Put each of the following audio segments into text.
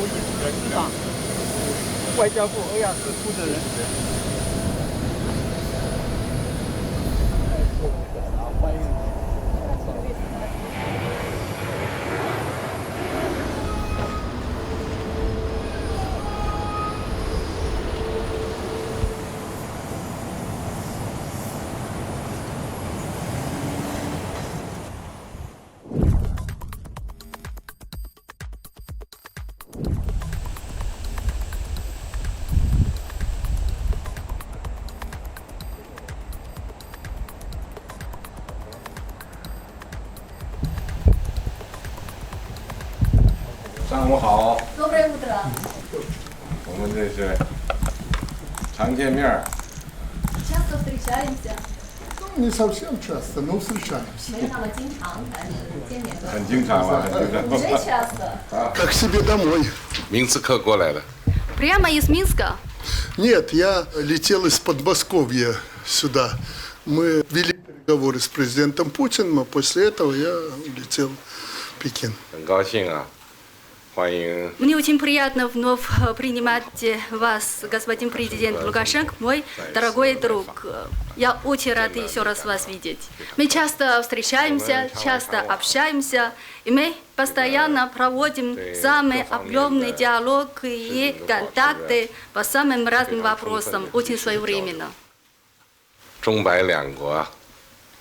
意思的地方。外交部欧亚司负责人。欢迎。上午好， Доброе утро. 我们这是常见面儿， Часто встречаемся. Не совсем часто, но встречаемся. 没有那么经常，但是见面都很经常了，很经常。 Уже часто. Как себе домой. 明斯克过来的， Прямо из Минска. Нет, я летел из Подмосковья сюда. Мы вели переговоры с президентом Путиным, а после этого я улетел в Пекин. 很高兴啊，欢迎 Мне очень приятно вновь принимать вас, господин президент Лукашенко, мой дорогой друг. Я очень рад еще раз вас видеть. Мы часто встречаемся, часто общаемся, и мы постоянно проводим самый объемный диалог и контакты по самым разным вопросам, очень своевременно. 中白两国啊，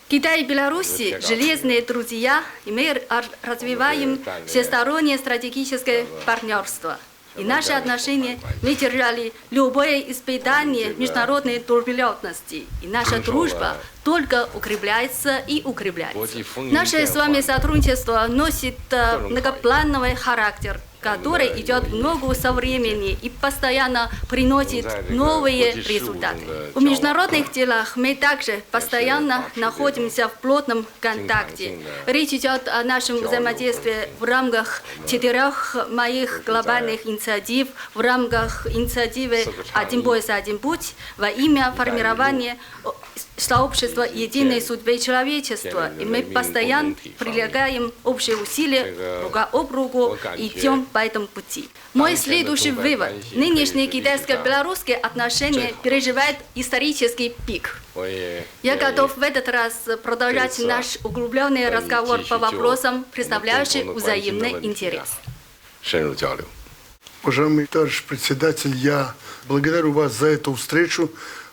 Китай и Беларусь – железные друзья, и мы развиваем всестороннее стратегическое партнерство. И наши отношения выдержали любое испытание международной турбулентности. И наша дружба только укрепляется и укрепляется. Наше с вами сотрудничество носит многоплановый характер, который идет в ногу со временем и постоянно приносит новые результаты. В международных делах мы также постоянно находимся в плотном контакте. Речь идет о нашем взаимодействии в рамках 4 моих глобальных инициатив, в рамках инициативы «Один пояс, один путь» во имя формирования сообщества единой судьбы человечества. И мы постоянно прилагаем общие усилия друг об другу и идем по этому пути. Мой следующий вывод. Нынешние китайско-белорусские отношения переживают исторический пик. 我也 Я готов в этот раз продолжать наш углубленный разговор по вопросам, представляющим взаимный интерес. 深入交流。 Уважаемый товарищ председатель, я благодарю вас за эту встречу.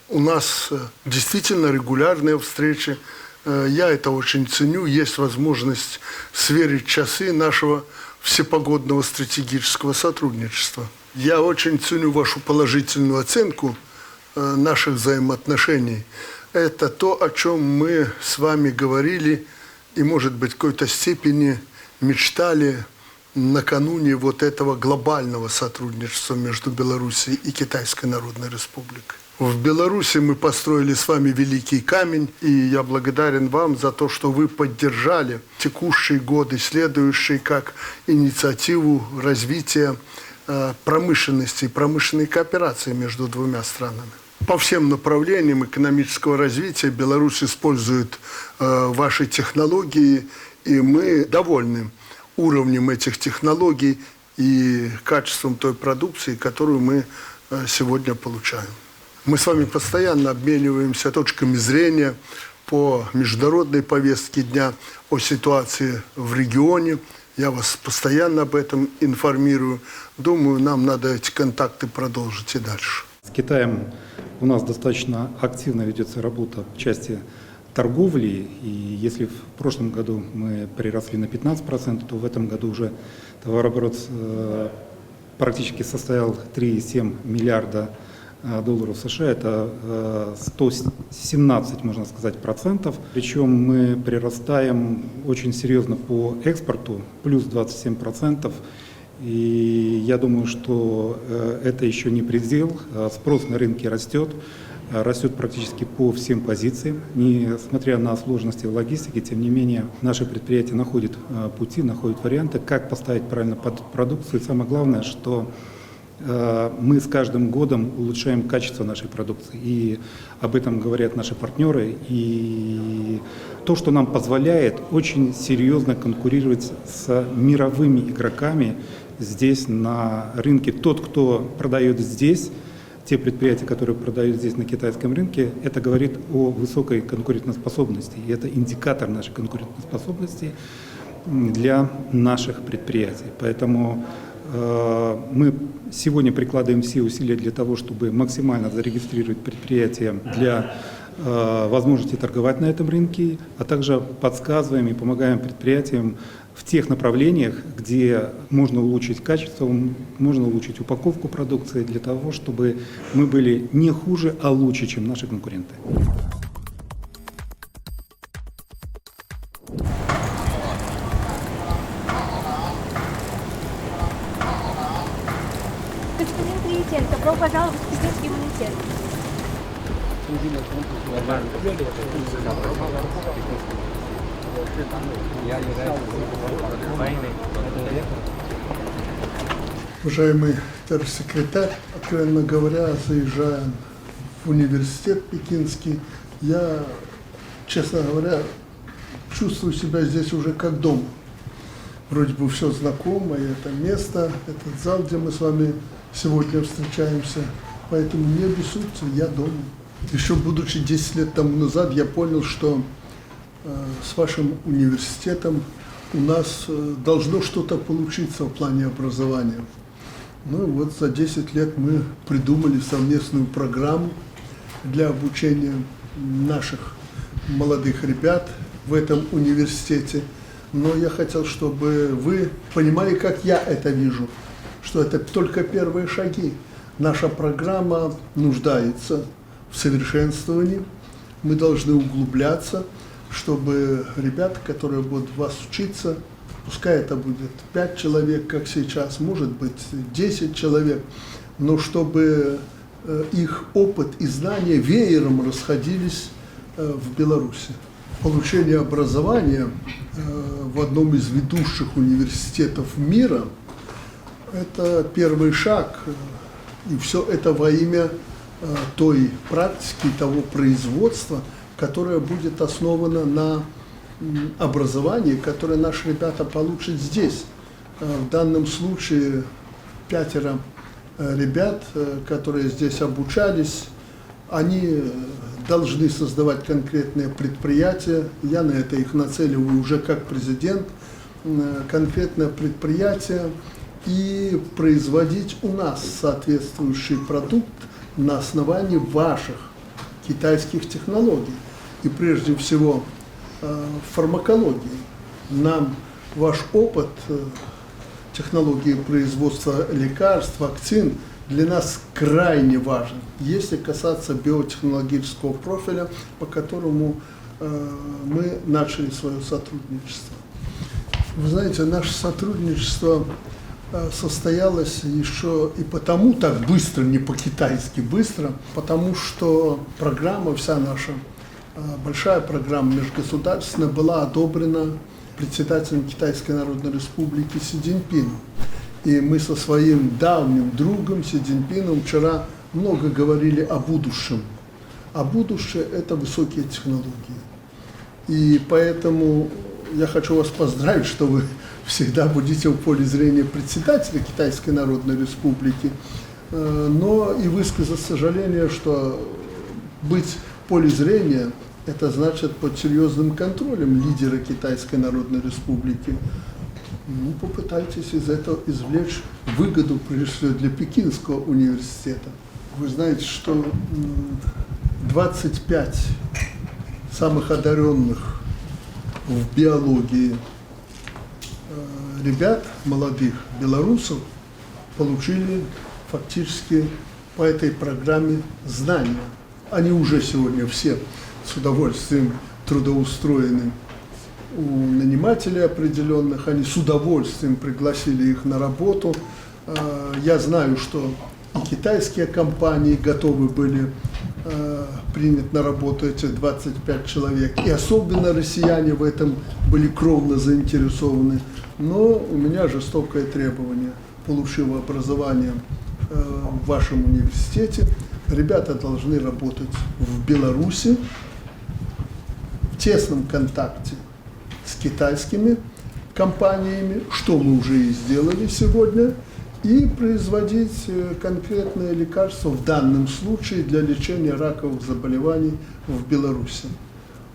У нас действительно регулярные встречи. Я это очень ценю. Есть возможность сверить часы нашего всепогодного стратегического сотрудничества. Я очень ценю вашу положительную оценку наших взаимоотношений. Это то, о чем мы с вами говорили и, может быть, в какой-то степени мечтали накануне вот этого глобального сотрудничества между Белоруссией и Китайской Народной Республикой. В Беларуси мы построили с вами великий камень, и я благодарен вам за то, что вы поддержали текущий год и следующий как инициативу развития промышленности и промышленной кооперации между двумя странами. По всем направлениям экономического развития Беларусь использует ваши технологии, и мы довольны уровнем этих технологий и качеством той продукции, которую мы сегодня получаем. Мы с вами постоянно обмениваемся точками зрения по международной повестке дня, о ситуации в регионе. Я вас постоянно об этом информирую. Думаю, нам надо эти контакты продолжить и дальше. С Китаем у нас достаточно активно ведется работа в части торговли, и если в прошлом году мы приросли на 15%, то в этом году уже товарооборот практически составил 3,7 миллиарда долларов США, это 117, можно сказать, процентов. Причем мы прирастаем очень серьезно по экспорту, плюс 27%. И я думаю, что это еще не предел. Спрос на рынке растет практически по всем позициям. Несмотря на сложности логистики, тем не менее, наши предприятия находят пути, находят варианты, как поставить правильно продукцию. И самое главное, что мы с каждым годом улучшаем качество нашей продукции. И об этом говорят наши партнеры. И то, что нам позволяет очень серьезно конкурировать с мировыми игроками здесь на рынке. Тот, кто продает здесь, те предприятия, которые продают здесь на китайском рынке, это говорит о высокой конкурентоспособности. И это индикатор нашей конкурентоспособности для наших предприятий. Поэтому мы сегодня прикладываем все усилия для того, чтобы максимально зарегистрировать предприятия для возможности торговать на этом рынке, а также подсказываем и помогаем предприятиям в тех направлениях, где можно улучшить качество, можно улучшить упаковку продукции для того, чтобы мы были не хуже, а лучше, чем наши конкуренты. Господин президент, добро пожаловать в президентский иммунитет. Уважаемый товарищ секретарь, откровенно говоря, заезжая в университет пекинский, я, честно говоря, чувствую себя здесь уже как дома. Вроде бы все знакомо, и это место, этот зал, где мы с вами сегодня встречаемся, поэтому не обессудьте, я дома. Еще будучи 10 лет тому назад, я понял, что с вашим университетом у нас должно что-то получиться в плане образования. Ну и вот за 10 лет мы придумали совместную программу для обучения наших молодых ребят в этом университете. Но я хотел, чтобы вы понимали, как я это вижу, что это только первые шаги. Наша программа нуждается в совершенствовании, мы должны углубляться, чтобы ребята, которые будут у вас учиться, пускай это будет 5 человек, как сейчас, может быть 10 человек, но чтобы их опыт и знания веером расходились в Беларуси. Получение образования в одном из ведущих университетов мира – это первый шаг, и все это во имя той практики, того производства, которое будет основано на образовании, которое наши ребята получат здесь. В данном случае 5 ребят, которые здесь обучались, они должны создавать конкретные предприятия. Я на это их нацеливаю уже как президент. Конкретное предприятие и производить у нас соответствующий продукт на основании ваших китайских технологий. И прежде всего фармакологии. Нам ваш опыт технологии производства лекарств, вакцин для нас крайне важен, если касаться биотехнологического профиля, по которому мы начали свое сотрудничество. Вы знаете, наше сотрудничество состоялось еще и потому так быстро, не по-китайски быстро, потому что программа, вся наша большая программа межгосударственная была одобрена председателем Китайской Народной Республики Си Цзиньпином. И мы со своим давним другом Си Цзиньпином вчера много говорили о будущем. А будущее – это высокие технологии. И поэтому я хочу вас поздравить, что вы всегда будете в поле зрения председателя Китайской Народной Республики, но и высказать сожаление, что быть в поле зрения – это значит под серьезным контролем лидера Китайской Народной Республики. Ну, попытайтесь из этого извлечь выгоду, прежде всего, для Пекинского университета. Вы знаете, что 25 самых одаренных в биологии ребят, молодых белорусов, получили фактически по этой программе знания. Они уже сегодня все с удовольствием трудоустроены у нанимателей определенных, они с удовольствием пригласили их на работу. Я знаю, что и китайские компании готовы были принять на работу эти 25 человек, и особенно россияне в этом были кровно заинтересованы. Но у меня жестокое требование: получив образование в вашем университете, ребята должны работать в Беларуси в тесном контакте с китайскими компаниями, что мы уже и сделали сегодня, и производить конкретные лекарства в данном случае для лечения раковых заболеваний в Беларуси.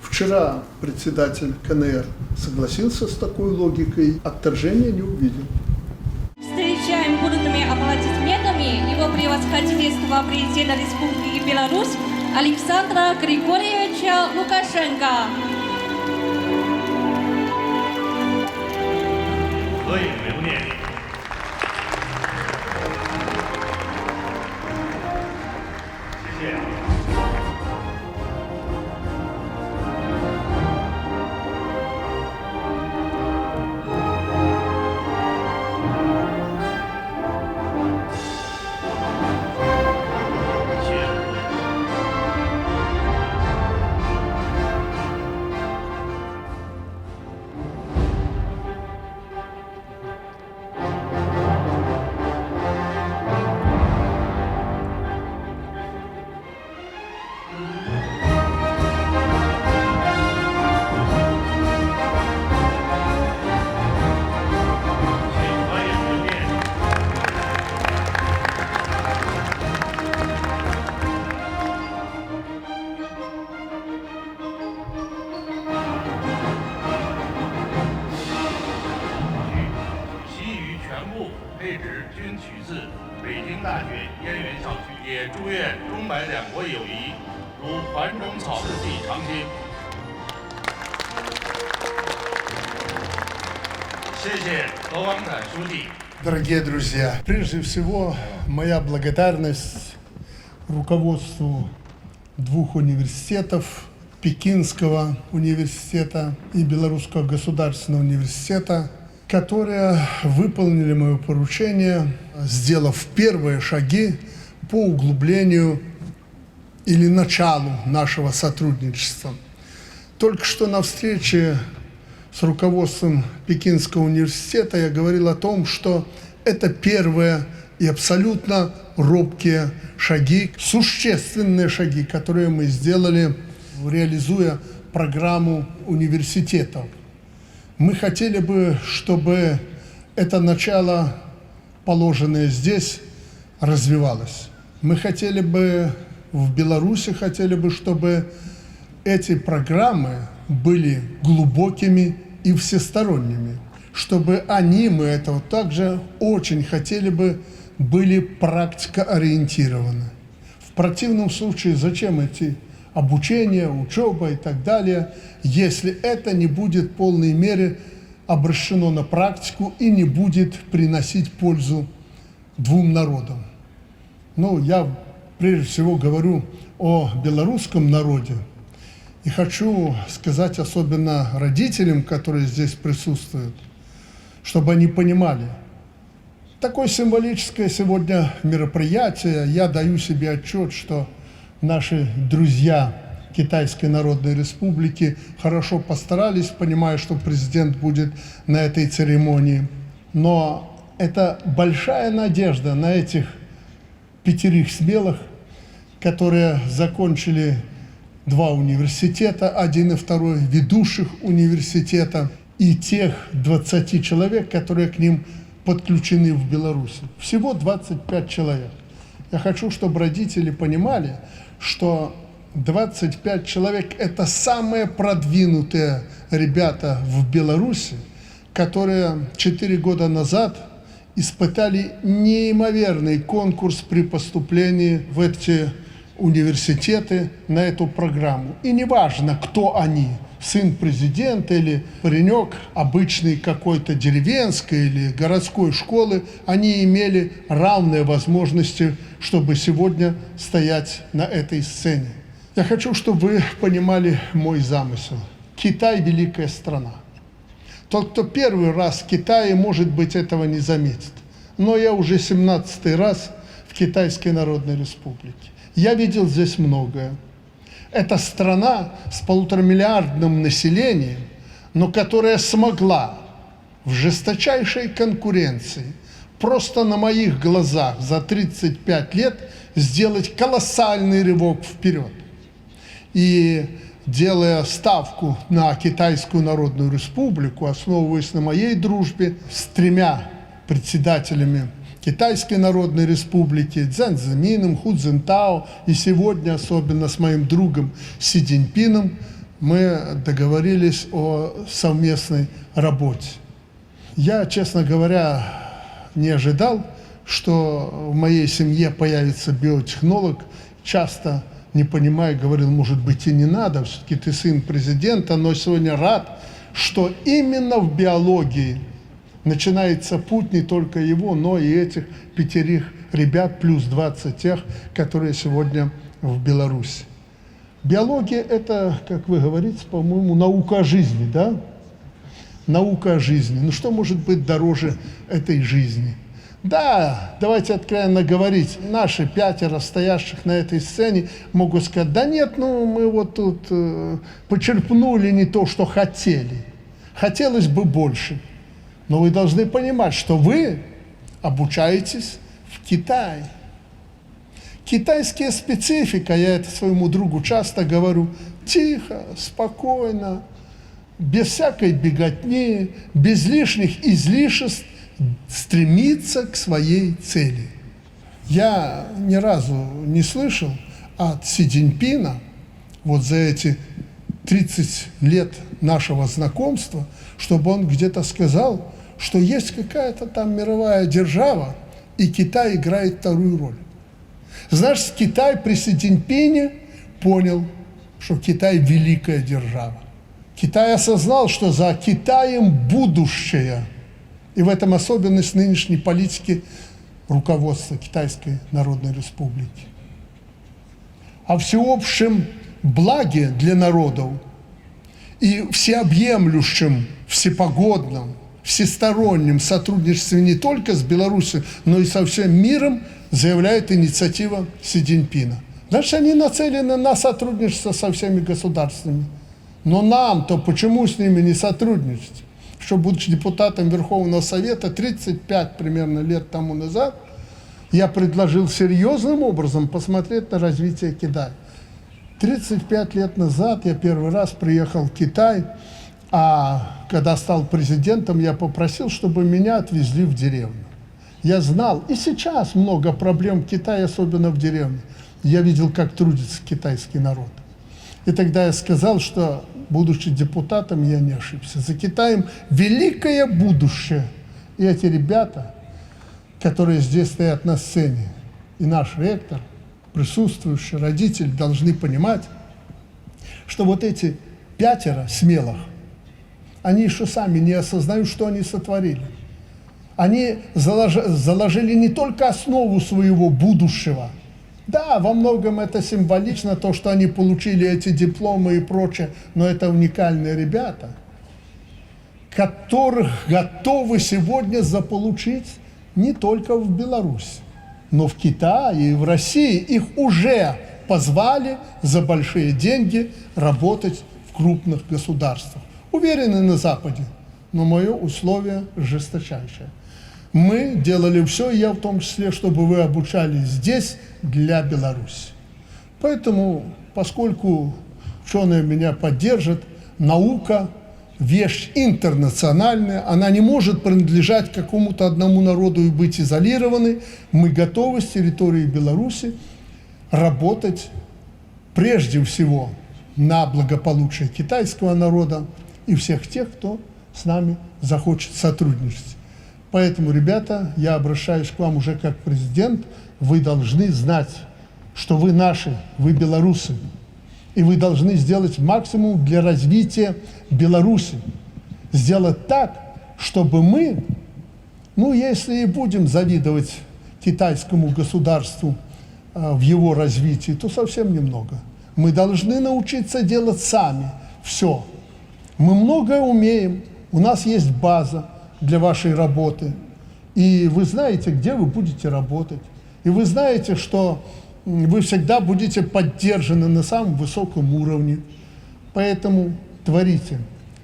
Вчера председатель КНР согласился с такой логикой, отторжения не увидел. Встречаем бурными аплодисментами его превосходительства президента Республики Беларусь Александра Григорьевича Лукашенко. 合影留念。谢谢。配置均取自北京大学燕园校区，也祝愿中白两国友谊如盘中草，四季常新。谢谢何王展书记。 Дорогие друзья, прежде всего моя благодарность руководству двух университетов, Пекинского университета и Белорусского государственного университета, которые выполнили мое поручение, сделав первые шаги по углублению или началу нашего сотрудничества. Только что на встрече с руководством Пекинского университета я говорил о том, что это первые и абсолютно робкие шаги, существенные шаги, которые мы сделали, реализуя программу университетов. Мы хотели бы, чтобы это начало, положенное здесь, развивалось. Мы хотели бы в Беларуси, чтобы эти программы были глубокими и всесторонними, чтобы они, мы этого также очень хотели бы, были практикоориентированы. В противном случае зачем идти? Обучение, учеба и так далее, если это не будет в полной мере обращено на практику и не будет приносить пользу двум народам. Ну, я прежде всего говорю о белорусском народе и хочу сказать особенно родителям, которые здесь присутствуют, чтобы они понимали, такое символическое сегодня мероприятие, я даю себе отчет, что наши друзья Китайской Народной Республики хорошо постарались, понимая, что президент будет на этой церемонии. Но это большая надежда на этих 5 смелых, которые закончили 2 университета, 1 и 2 ведущих университета, и тех 20 человек, которые к ним подключены в Беларуси. Всего 25 человек. Я хочу, чтобы родители понимали, что 25 человек – это самые продвинутые ребята в Беларуси, которые 4 года назад испытали неимоверный конкурс при поступлении в эти университеты на эту программу. И неважно, кто они – сын президента или паренек обычной какой-то деревенской или городской школы, они имели равные возможности, чтобы сегодня стоять на этой сцене. Я хочу, чтобы вы понимали мой замысел. Китай – великая страна. Тот, кто первый раз в Китае, может быть, этого не заметит. Но я уже 17-й раз в Китайской Народной Республике. Я видел здесь многое. Это страна с 1,5-миллиардным населением, но которая смогла в жесточайшей конкуренции просто на моих глазах за 35 лет сделать колоссальный рывок вперед. И делая ставку на Китайскую Народную Республику, основываясь на моей дружбе с 3 председателями Китайской Народной Республики, Цзэн Цзэмином, Ху Цзиньтао, и сегодня особенно с моим другом Си Цзиньпином, мы договорились о совместной работе. Я, честно говоря, не ожидал, что в моей семье появится биотехнолог. Часто, не понимая, говорил, может быть, и не надо, все-таки ты сын президента, но сегодня рад, что именно в биологии начинается путь не только его, но и этих 5 ребят, плюс 20 тех, которые сегодня в Беларуси. Биология – это, как вы говорите, по-моему, наука о жизни, да? Наука о жизни. Ну что может быть дороже этой жизни? Да, давайте откровенно говорить, наши 5 стоящих на этой сцене могут сказать, да нет, ну мы вот тут почерпнули не то, что хотели. Хотелось бы больше. Но вы должны понимать, что вы обучаетесь в Китае. Китайская специфика, я это своему другу часто говорю, тихо, спокойно, без всякой беготни, без лишних излишеств, стремиться к своей цели. Я ни разу не слышал от Си Цзиньпина, вот за эти 30 лет нашего знакомства, чтобы он где-то сказал, что есть какая-то там мировая держава, и Китай играет 2-ю роль. Значит, Китай при Си Цзиньпине понял, что Китай великая держава. Китай осознал, что за Китаем будущее. И в этом особенность нынешней политики руководства Китайской Народной Республики. О всеобщем благе для народов и всеобъемлющем, всепогодном, всестороннем сотрудничестве не только с Беларусью, но и со всем миром заявляет инициатива Си Цзиньпина. Значит, они нацелены на сотрудничество со всеми государствами. Но нам-то почему с ними не сотрудничать? Что, будучи депутатом Верховного Совета 35 примерно лет тому назад, я предложил серьезным образом посмотреть на развитие Китая. 35 лет назад я первый раз приехал в Китай, а когда стал президентом, я попросил, чтобы меня отвезли в деревню. Я знал, и сейчас много проблем в Китае, особенно в деревне. Я видел, как трудится китайский народ. И тогда я сказал, что, будучи депутатом, я не ошибся. За Китаем великое будущее. И эти ребята, которые здесь стоят на сцене, и наш ректор, присутствующие родители, должны понимать, что вот эти 5 смелых, они еще сами не осознают, что они сотворили. Они заложили не только основу своего будущего. Да, во многом это символично, то, что они получили эти дипломы и прочее, но это уникальные ребята, которых готовы сегодня заполучить не только в Беларуси, но в Китае и в России. Их уже позвали за большие деньги работать в крупных государствах. Уверены на Западе, но мое условие жесточайшее. Мы делали все, и я в том числе, чтобы вы обучались здесь для Беларуси. Поэтому, поскольку ученые меня поддержат, наука – вещь интернациональная, она не может принадлежать какому-то одному народу и быть изолированной. Мы готовы с территории Беларуси работать прежде всего на благополучие китайского народа и всех тех, кто с нами захочет сотрудничать. Поэтому, ребята, я обращаюсь к вам уже как президент. Вы должны знать, что вы наши, вы белорусы. И вы должны сделать максимум для развития Беларуси. Сделать так, чтобы мы, ну, если и будем завидовать китайскому государству в его развитии, то совсем немного. Мы должны научиться делать сами все. Мы многое умеем, у нас есть база для вашей работы. И вы знаете, где вы будете работать. И вы знаете, что вы всегда будете поддержаны на самом высоком уровне. Поэтому творите,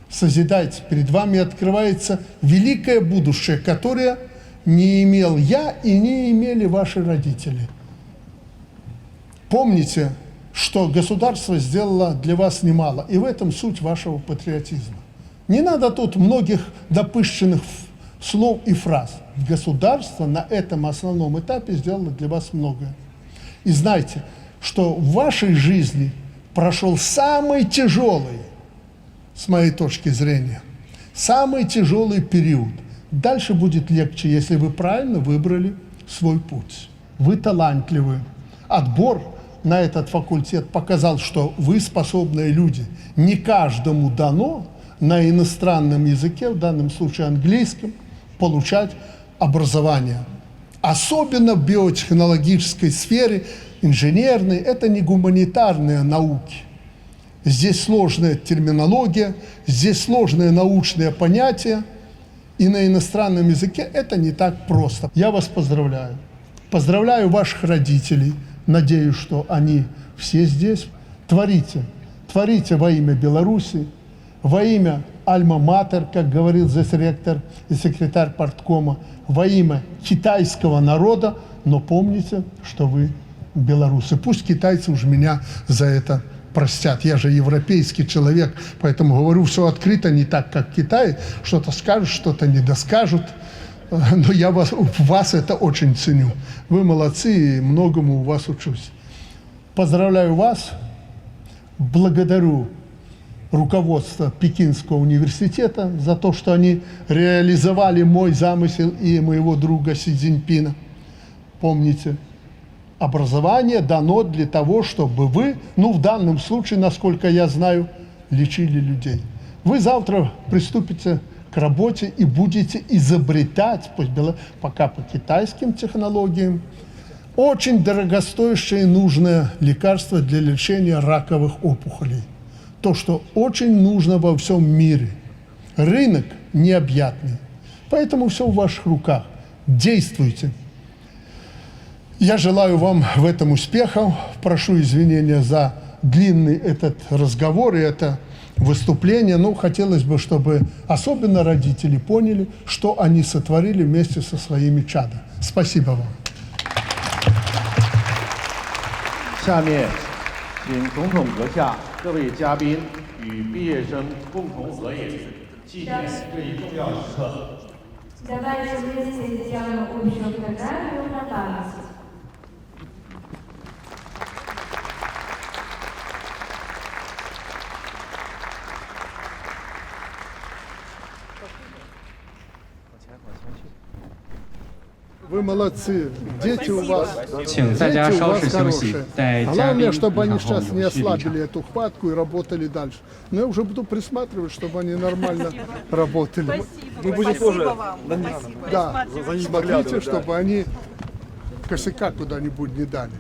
созидайте. Перед вами открывается великое будущее, которое не имел я и не имели ваши родители. Помните, что государство сделало для вас немало. И в этом суть вашего патриотизма. Не надо тут многих допущенных слов и фраз. Государство на этом основном этапе сделало для вас многое. И знайте, что в вашей жизни прошел самый тяжелый, с моей точки зрения, самый тяжелый период. Дальше будет легче, если вы правильно выбрали свой путь. Вы талантливы. Отбор на этот факультет показал, что вы способные люди. Не каждому дано на иностранном языке, в данном случае английском, получать образование. Особенно в биотехнологической сфере, инженерной, это не гуманитарные науки. Здесь сложная терминология, здесь сложные научные понятия, и на иностранном языке это не так просто. Я вас поздравляю. Поздравляю ваших родителей. Надеюсь, что они все здесь. Творите во имя Беларуси, во имя Альма-Матер, как говорил ректор и секретарь парткома, во имя китайского народа, но помните, что вы белорусы. Пусть китайцы уж меня за это простят. Я же европейский человек, поэтому говорю все открыто, не так, как Китай. Что-то скажут, что-то не доскажут. Но я вас это очень ценю. Вы молодцы, и многому у вас учусь. Поздравляю вас. Благодарю руководство Пекинского университета за то, что они реализовали мой замысел и моего друга Си Цзиньпина. Помните, образование дано для того, чтобы вы, в данном случае, насколько я знаю, лечили людей. Вы завтра приступите к работе и будете изобретать, пока по китайским технологиям, очень дорогостоящее и нужное лекарство для лечения раковых опухолей. То, что очень нужно во всем мире. Рынок необъятный. Поэтому все в ваших руках. Действуйте. Я желаю вам в этом успехов. Прошу извинения за длинный этот разговор и это выступление. Но хотелось бы, чтобы особенно родители поняли, что они сотворили вместе со своими чадами. Спасибо вам. 下面，请总统阁下各位嘉宾与毕业生共同合影，纪念这一重要时刻。 Давайте вместе сделаем общую фотографию на память. Вы молодцы, дети у вас,请大家稍事休息，待嘉宾 Главное, 离 чтобы 场 они 后， сейчас 我 не 们去离 ослабили 场。 эту хватку и работали дальше. Но я уже буду присматривать, чтобы они нормально работали. Мы будем тоже Да, смотрите, чтобы они косяка куда-нибудь не дали.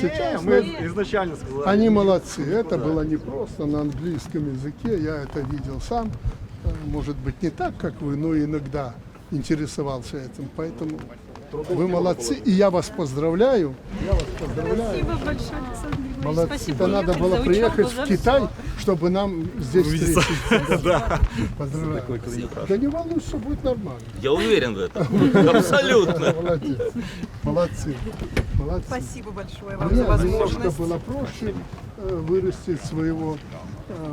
Сейчас мы изначально сказали. они молодцы. Это было непросто на английском языке. Я это видел сам. Может быть, не так, как вы, но иногда интересовался этим. Поэтому вы молодцы. И я вас поздравляю. Спасибо большое, Александр Григорьевич. Молодцы. Спасибо Это надо вам было за приехать учебу, за в Китай, всё. чтобы нам здесь встретиться. Да. Поздравляю. Да не волнуйся, все будет нормально. Я уверен в этом. Абсолютно. Молодец. Молодцы. Молодцы. Спасибо большое вам Мне за немножко возможность. было проще вырастить своего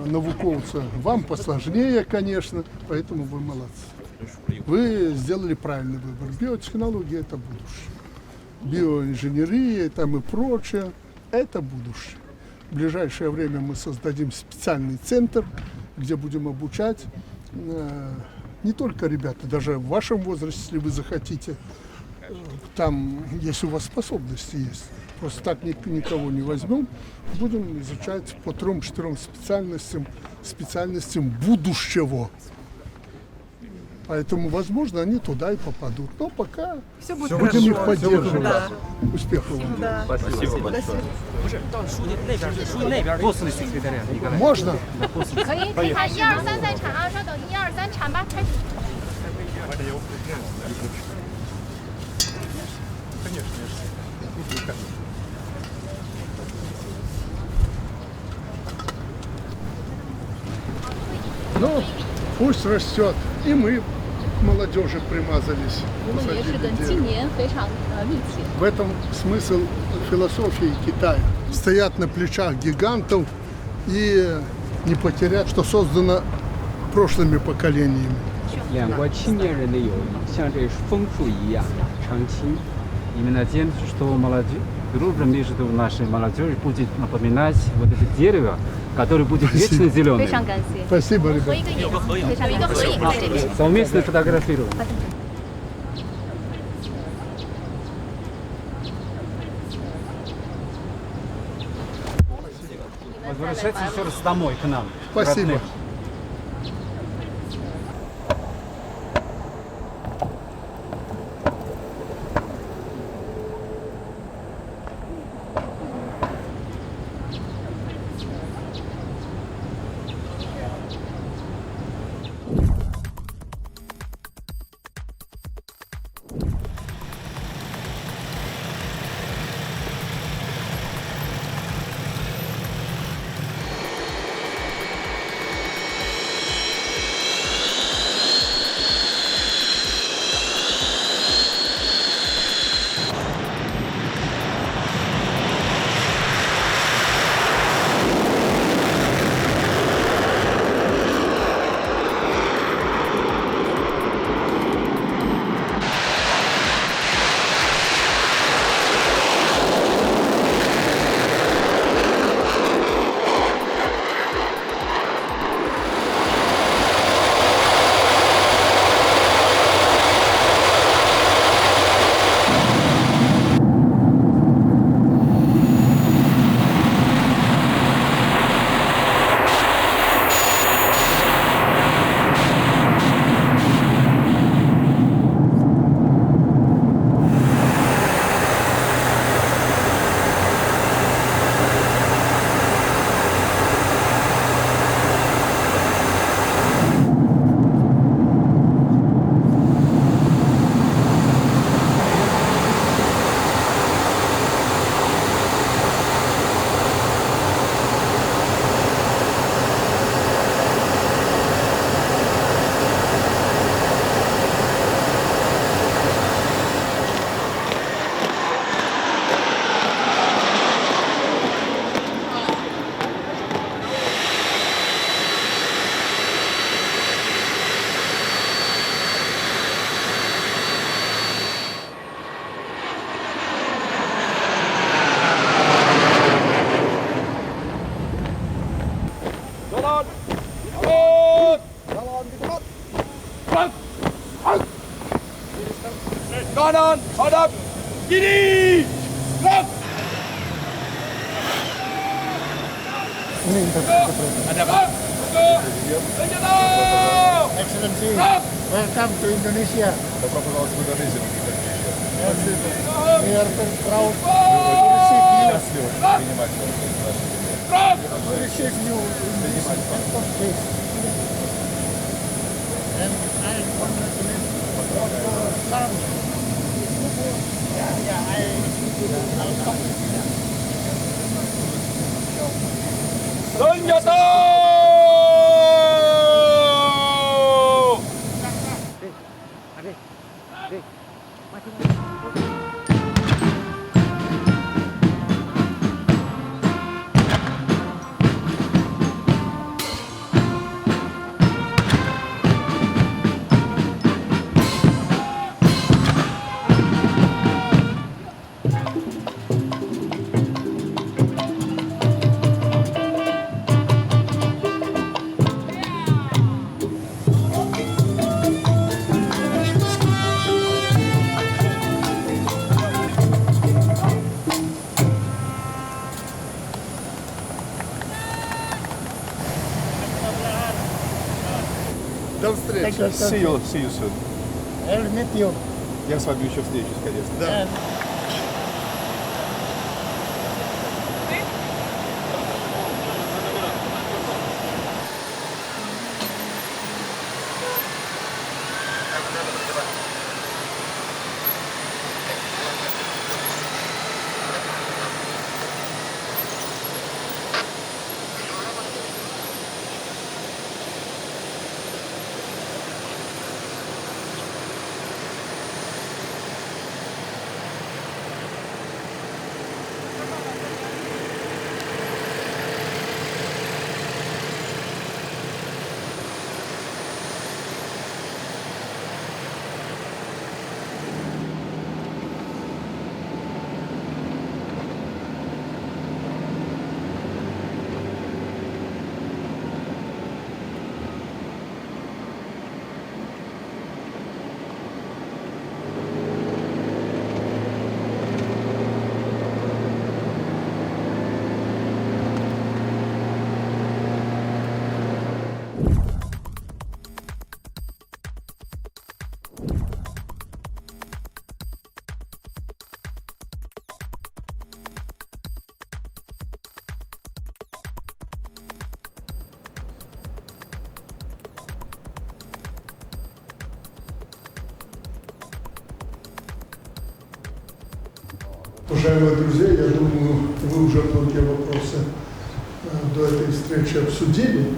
науковца. Вам посложнее, конечно, поэтому вы молодцы. Вы сделали правильный выбор. Биотехнология – это будущее. Биоинженерия там и прочее – это будущее. В ближайшее время мы создадим специальный центр, где будем обучать не только ребята, даже в вашем возрасте, если вы захотите, там, если у вас способности есть. Просто так никого не возьмем. Будем изучать по 3-4 специальностям будущего. Поэтому, возможно, они туда и попадут. Но пока Все будет будем их хорошо. поддерживать. Да. Успехов вам. Да. Спасибо большое. Можно? 可以可以喊123在场啊，稍等123场吧，开始。 Ну, пусть растет. И мы к молодежи примазались. 我们也是跟 посадили 青 дерево. 年非常密切。 В этом смысл философии Китая. стоят на плечах гигантов и не потерять, что создано прошлыми поколениями. 两国青年人的友谊像这枫树一样长青. Именно тем, что дружба между нашей молодежью будет напоминать вот это дерево, которое будет вечно зеленым. Спасибо, ребята. Совместно фотографировать. Возвращайтесь еще раз домой к нам. Спасибо. Kanan, hadap, kiri, gerak. Hadap, senjata. Excellency, welcome to Indonesia. Добро пожаловать в Индонезию. We are very proud to receive you. Счастливо принимать вас. To receive you in this important place. And I congratulate your son. I'll come. Senjata! До встречи. See you soon. I'll meet you. Я с вами еще встречусь, конечно. Да. Уважаемые друзья, я думаю, вы уже многие вопросы до этой встречи обсудили.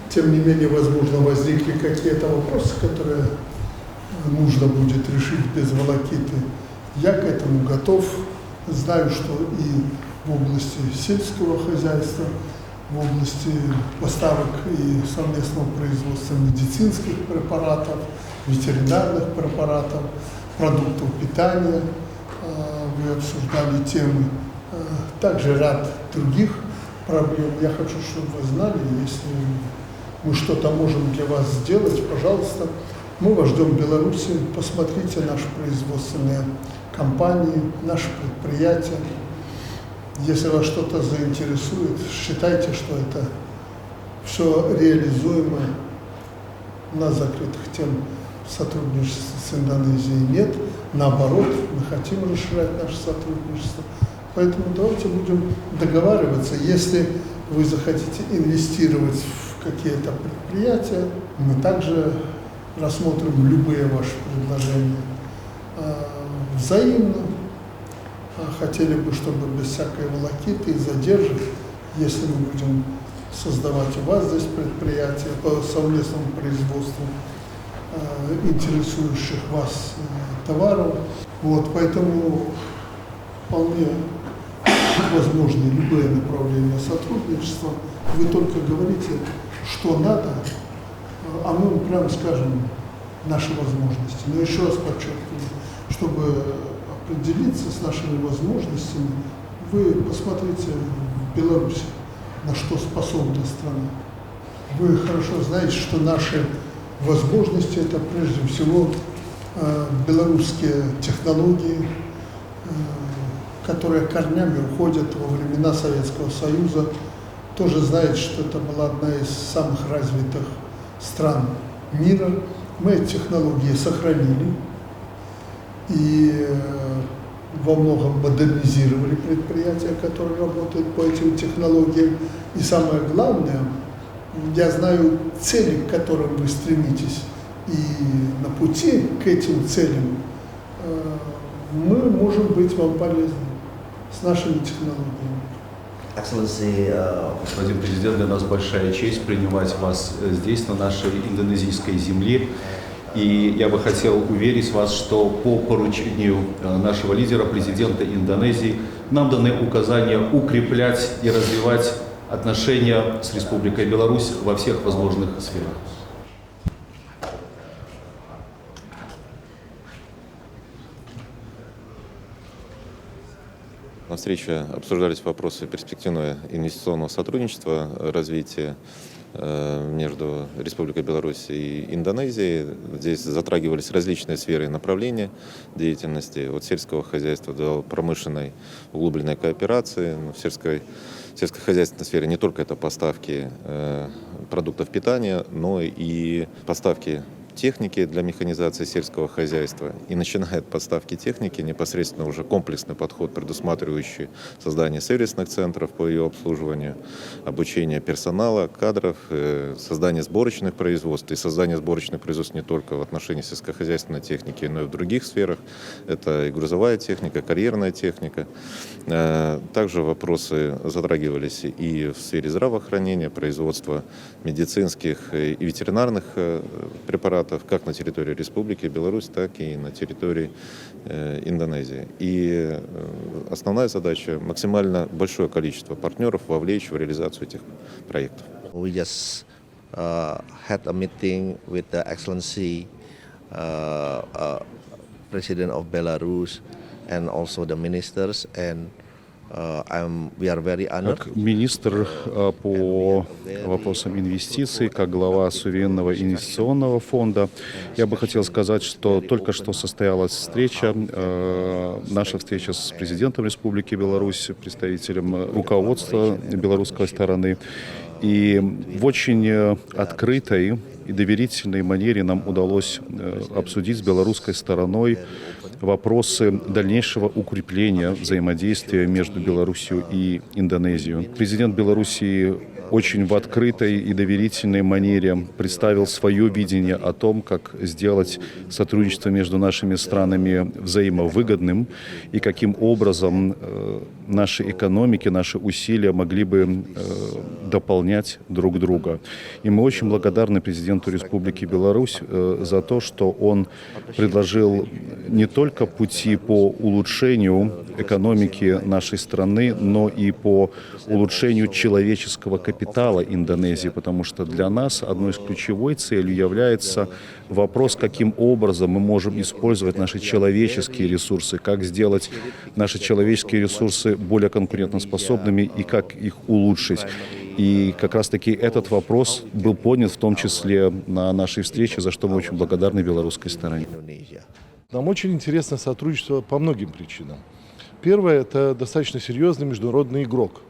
Тем не менее, возможно, возникли какие-то вопросы, которые нужно будет решить без волокиты. Я к этому готов. Знаю, что и в области сельского хозяйства, в области поставок и совместного производства медицинских препаратов, ветеринарных препаратов, продуктов питания. Вы обсуждали темы. Также ряд других проблем. Я хочу, чтобы вы знали, если мы что-то можем для вас сделать, пожалуйста, мы вас ждем в Беларуси. Посмотрите наши производственные компании, наши предприятия. Если вас что-то заинтересует, считайте, что это все реализуемо. У нас закрытых тем сотрудничества с Индонезией нет. Наоборот, мы хотим расширять наше сотрудничество. Поэтому давайте будем договариваться. Если вы захотите инвестировать в какие-то предприятия, мы также рассмотрим любые ваши предложения взаимно. Хотели бы, чтобы без всякой волокиты и задержек, если мы будем создавать у вас здесь предприятия по совместному производству интересующих вас товаров. Вот, поэтому вполне возможны любые направления сотрудничества. Вы только говорите, что надо, а мы прямо скажем наши возможности. Но еще раз подчеркиваю, чтобы определиться с нашими возможностями, вы посмотрите в Беларуси, на что способна страна. Вы хорошо знаете, что наши возможности – это прежде всего белорусские технологии, которые корнями уходят во времена Советского Союза. Тоже знаете, что это была одна из самых развитых стран мира. Мы эти технологии сохранили и во многом модернизировали предприятия, которые работают по этим технологиям. И самое главное, я знаю цели, к которым вы стремитесь, и на пути к этим целям мы можем быть вам полезны с нашими технологиями. Господин президент, для нас большая честь принимать вас здесь, на нашей индонезийской земле. И я бы хотел уверить вас, что по поручению нашего лидера, президента Индонезии, нам даны указания укреплять и развивать отношения с Республикой Беларусь во всех возможных сферах. На встрече обсуждались вопросы перспективного инвестиционного сотрудничества, развития между Республикой Беларусь и Индонезией. Здесь затрагивались различные сферы и направления деятельности, от сельского хозяйства до промышленной углубленной кооперации. В сельскохозяйственной сфере не только это поставки продуктов питания, но и поставки техники для механизации сельского хозяйства. И начиная от поставки техники, непосредственно уже комплексный подход, предусматривающий создание сервисных центров по ее обслуживанию, обучение персонала, кадров, создание сборочных производств. И создание сборочных производств не только в отношении сельскохозяйственной техники, но и в других сферах. Это и грузовая техника, карьерная техника. Также вопросы затрагивались и в сфере здравоохранения, производства медицинских и ветеринарных препаратов, как на территории Республики Беларусь, так и на территории Индонезии. И основная задача – максимально большое количество партнеров вовлечь в реализацию этих проектов. We just had a meeting with the Excellency President of Belarus and also the ministers, and we are very honored. Как министр по вопросам инвестиций, как глава суверенного инвестиционного фонда, я бы хотел сказать, что только что состоялась встреча, наша встреча с президентом Республики Беларусь, представителем руководства белорусской стороны. И в очень открытой и доверительной манере нам удалось обсудить с белорусской стороной вопросы дальнейшего укрепления взаимодействия между Беларусью и Индонезией. Президент Беларуси очень в открытой и доверительной манере представил свое видение о том, как сделать сотрудничество между нашими странами взаимовыгодным и каким образом наши экономики, наши усилия могли бы дополнять друг друга. И мы очень благодарны президенту Республики Беларусь за то, что он предложил не только пути по улучшению экономики нашей страны, но и по улучшению человеческого капитала Индонезии, потому что для нас одной из ключевой целей является вопрос, каким образом мы можем использовать наши человеческие ресурсы, как сделать наши человеческие ресурсы более конкурентоспособными и как их улучшить. И как раз-таки этот вопрос был поднят в том числе на нашей встрече, за что мы очень благодарны белорусской стороне. Нам очень интересно сотрудничество по многим причинам. Первое – это достаточно серьезный международный игрок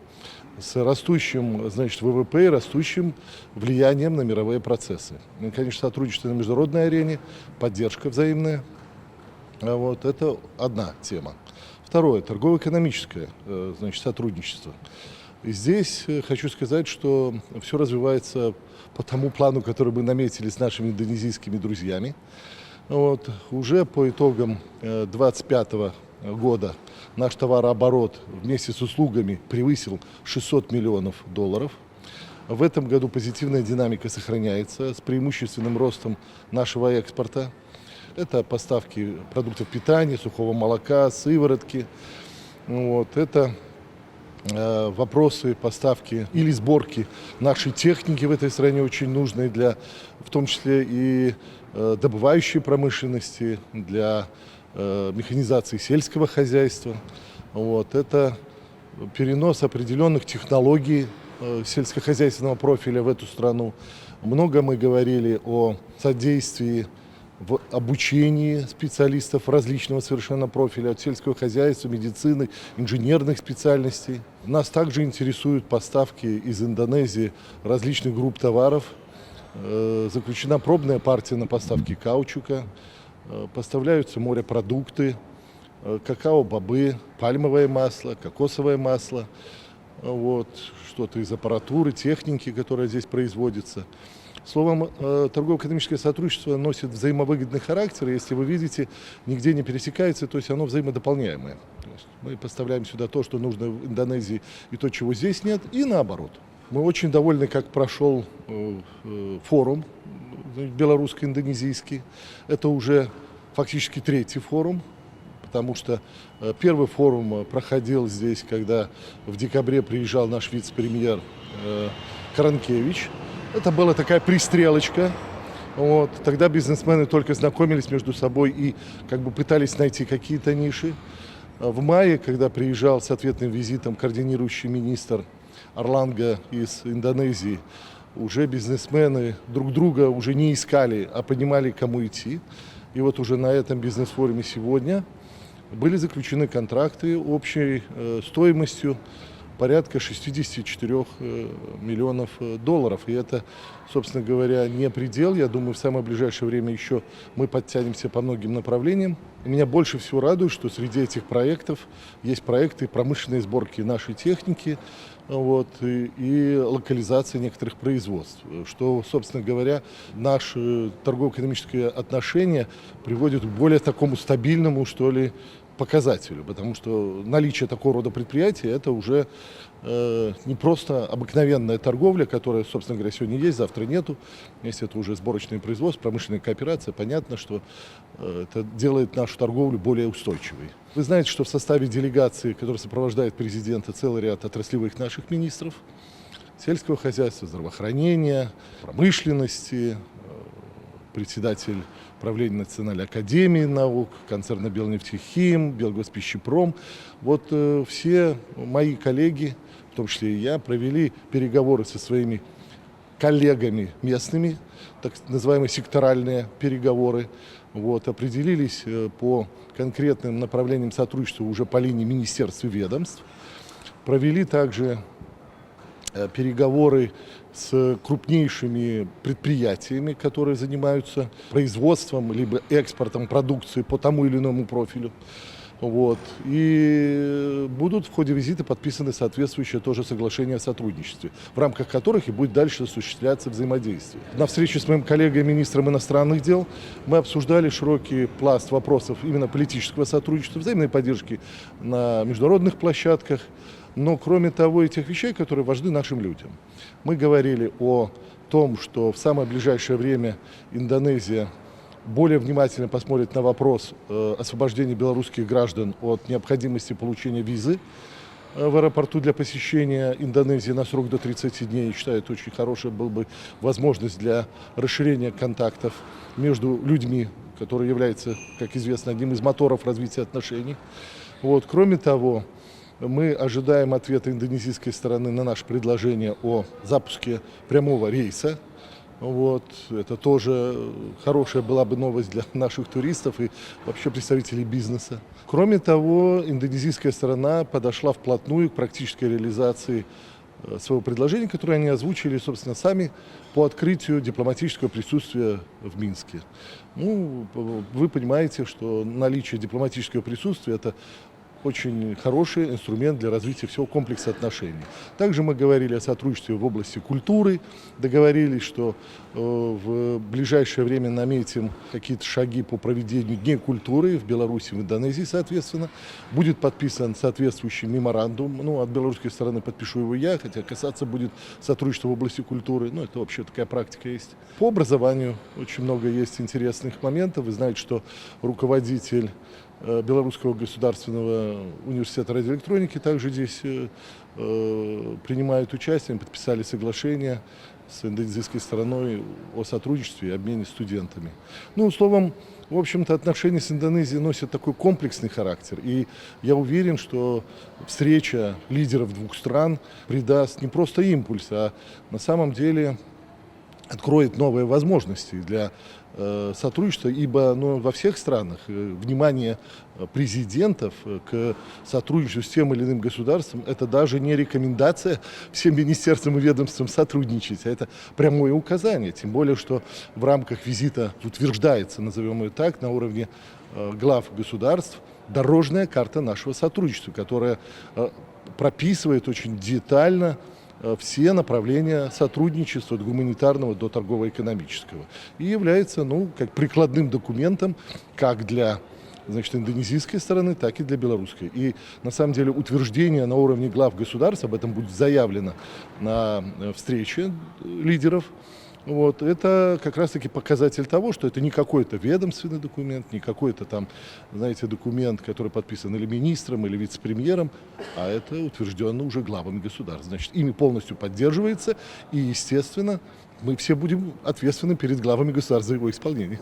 с растущим, значит, ВВП и растущим влиянием на мировые процессы. И, конечно, сотрудничество на международной арене, поддержка взаимная. Вот, это одна тема. Второе – торгово-экономическое, значит, сотрудничество. И здесь хочу сказать, что все развивается по тому плану, который мы наметили с нашими индонезийскими друзьями. Вот, уже по итогам 2025 года наш товарооборот вместе с услугами превысил $600 миллионов. В этом году позитивная динамика сохраняется с преимущественным ростом нашего экспорта. Это поставки продуктов питания, сухого молока, сыворотки. Вот, это вопросы поставки или сборки нашей техники в этой стране очень нужной для, в том числе и добывающей промышленности, для механизации сельского хозяйства. Вот, это перенос определенных технологий сельскохозяйственного профиля в эту страну. Много мы говорили о содействии в обучении специалистов различного совершенно профиля, от сельского хозяйства, медицины, инженерных специальностей. Нас также интересуют поставки из Индонезии различных групп товаров. Заключена пробная партия на поставки каучука, поставляются морепродукты, какао-бобы, пальмовое масло, кокосовое масло, вот, что-то из аппаратуры, техники, которая здесь производится. Словом, торгово-экономическое сотрудничество носит взаимовыгодный характер. Если вы видите, нигде не пересекается, то есть оно взаимодополняемое. То есть мы поставляем сюда то, что нужно в Индонезии, и то, чего здесь нет, и наоборот. Мы очень довольны, как прошел форум белорусско-индонезийский. Это уже фактически третий форум, потому что первый форум проходил здесь, когда в декабре приезжал наш вице-премьер Каранкевич. Это была такая пристрелочка. Вот. Тогда бизнесмены только знакомились между собой и как бы пытались найти какие-то ниши. В мае, когда приезжал с ответным визитом координирующий министр Орланга из Индонезии, уже бизнесмены друг друга уже не искали, а понимали, к кому идти. И вот уже на этом бизнес-форуме сегодня были заключены контракты общей стоимостью порядка $64 миллионов. И это, собственно говоря, не предел. Я думаю, в самое ближайшее время еще мы подтянемся по многим направлениям. И меня больше всего радует, что среди этих проектов есть проекты промышленной сборки нашей техники, вот, и локализации некоторых производств, что, собственно говоря, наши торгово-экономические отношения приводят к более такому стабильному, что ли, показателю, потому что наличие такого рода предприятий – это уже не просто обыкновенная торговля, которая, собственно говоря, сегодня есть, завтра нету. Если это уже сборочное производство, промышленная кооперация, понятно, что это делает нашу торговлю более устойчивой. Вы знаете, что в составе делегации, которая сопровождает президента, целый ряд отраслевых наших министров, сельского хозяйства, здравоохранения, промышленности, председатель правления Национальной академии наук, концерна Белнефтехим, Белгоспищепром. Вот все мои коллеги, в том числе и я, провели переговоры со своими коллегами местными, так называемые секторальные переговоры. Вот, определились по конкретным направлениям сотрудничества уже по линии министерств и ведомств. Провели также переговоры с крупнейшими предприятиями, которые занимаются производством либо экспортом продукции по тому или иному профилю. Вот. И будут в ходе визита подписаны соответствующие тоже соглашения о сотрудничестве, в рамках которых и будет дальше осуществляться взаимодействие. На встрече с моим коллегой, министром иностранных дел, мы обсуждали широкий пласт вопросов именно политического сотрудничества, взаимной поддержки на международных площадках, но кроме того и тех вещей, которые важны нашим людям. Мы говорили о том, что в самое ближайшее время Индонезия более внимательно посмотрит на вопрос освобождения белорусских граждан от необходимости получения визы в аэропорту для посещения Индонезии на срок до 30 дней. Я считаю, это очень хорошая была бы возможность для расширения контактов между людьми, который является, как известно, одним из моторов развития отношений. Вот. Кроме того, мы ожидаем ответа индонезийской стороны на наше предложение о запуске прямого рейса. Вот. Это тоже хорошая была бы новость для наших туристов и вообще представителей бизнеса. Кроме того, индонезийская сторона подошла вплотную к практической реализации своего предложения, которое они озвучили, собственно, сами по открытию дипломатического присутствия в Минске. Ну, вы понимаете, что наличие дипломатического присутствия – это очень хороший инструмент для развития всего комплекса отношений. Также мы говорили о сотрудничестве в области культуры, договорились, что в ближайшее время наметим какие-то шаги по проведению Дней культуры в Беларуси, в Индонезии, соответственно. Будет подписан соответствующий меморандум. Ну, от белорусской стороны подпишу его я, хотя касаться будет сотрудничества в области культуры. Ну, это вообще такая практика есть. По образованию очень много есть интересных моментов. Вы знаете, что руководитель Белорусского государственного университета радиоэлектроники также здесь принимают участие, подписали соглашение с индонезийской стороной о сотрудничестве и обмене студентами. Ну, словом, в общем-то, отношения с Индонезией носят такой комплексный характер. И я уверен, что встреча лидеров двух стран придаст не просто импульс, а на самом деле откроет новые возможности для сотрудничества, ибо во всех странах внимание президентов к сотрудничеству с тем или иным государством – это даже не рекомендация всем министерствам и ведомствам сотрудничать, а это прямое указание. Тем более, что в рамках визита утверждается, назовем ее так, на уровне глав государств дорожная карта нашего сотрудничества, которая прописывает очень детально все направления сотрудничества от гуманитарного до торгово-экономического. И является, как прикладным документом как для индонезийской стороны, так и для белорусской. И на самом деле утверждение на уровне глав государств, об этом будет заявлено на встрече лидеров. Вот, это как раз-таки показатель того, что это не какой-то ведомственный документ, не какой-то там, документ, который подписан или министром, или вице-премьером, а это утверждено уже главами государств. Значит, ими полностью поддерживается, и, естественно, мы все будем ответственны перед главами государств за его исполнение.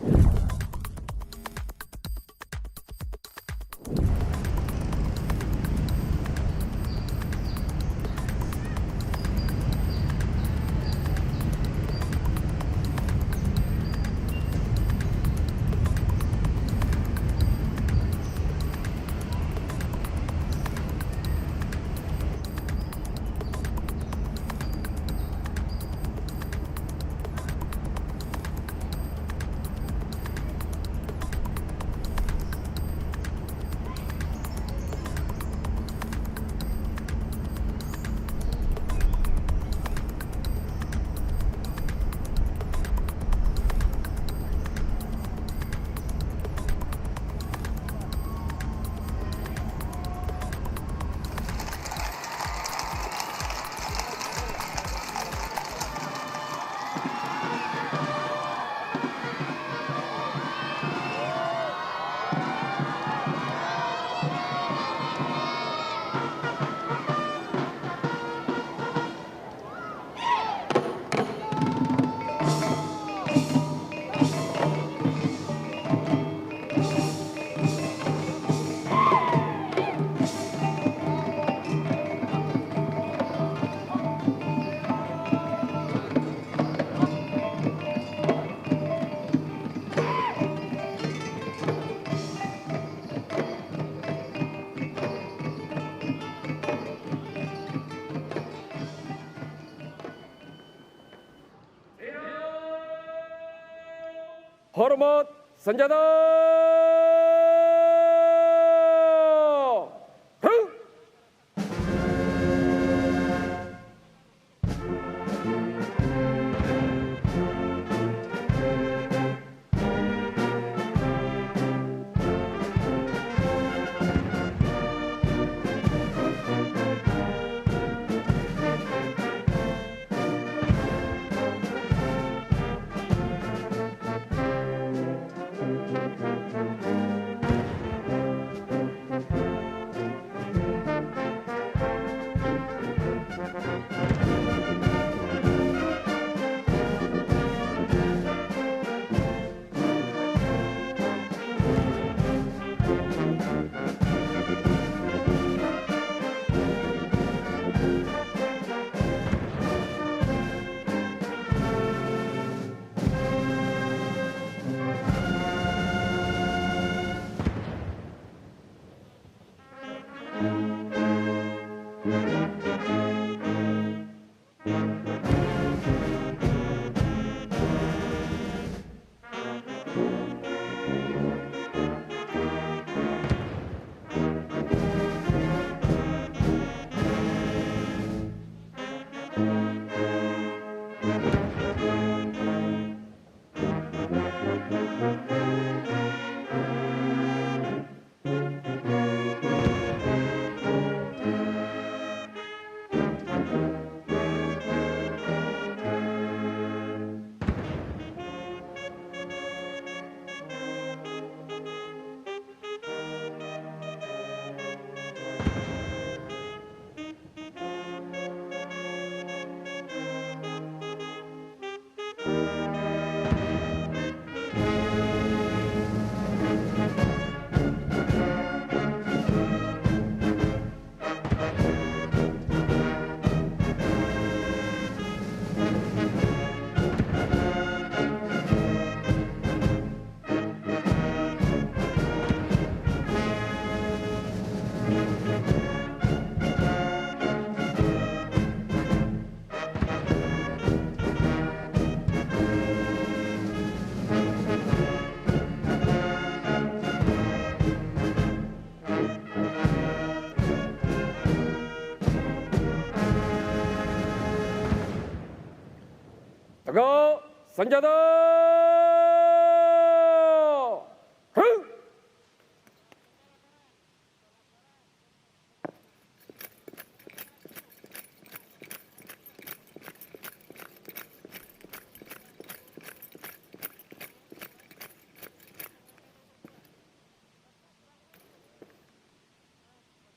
Hormat senjata!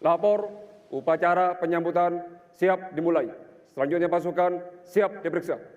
Lapor upacara penyambutan siap dimulai. Selanjutnya pasukan siap diperiksa.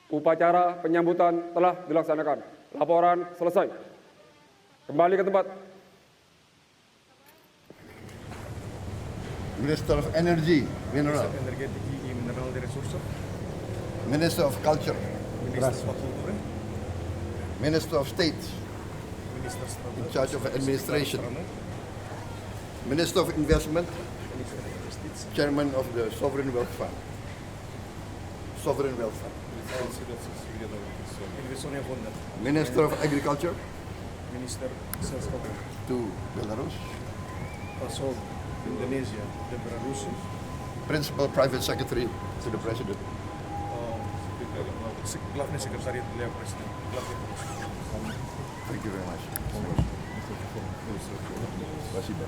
Upacara penyambutan telah dilaksanakan. Laporan selesai. Kembali ke tempat. Minister of Energy, Mineral. Minister of Culture. Minister of State. In charge of administration. Minister of Investment. Chairman of the Sovereign Wealth Fund. Sovereign Wealth Fund. Minister of Agriculture. Minister to Belarus. посол Индонезии для Беларуси. Principal Private Secretary to the President. Главный секретарь для президента. Thank you very much. Спасибо.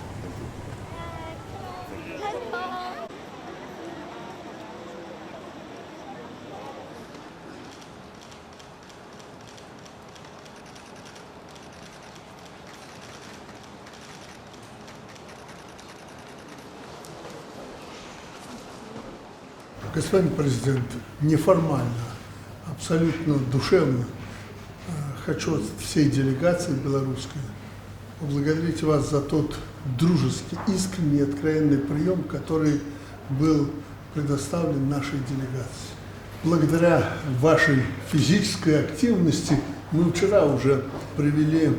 Господин президент, неформально, абсолютно душевно хочу от всей делегации белорусской поблагодарить вас за тот дружеский, искренний, откровенный прием, который был предоставлен нашей делегации. Благодаря вашей физической активности мы вчера уже провели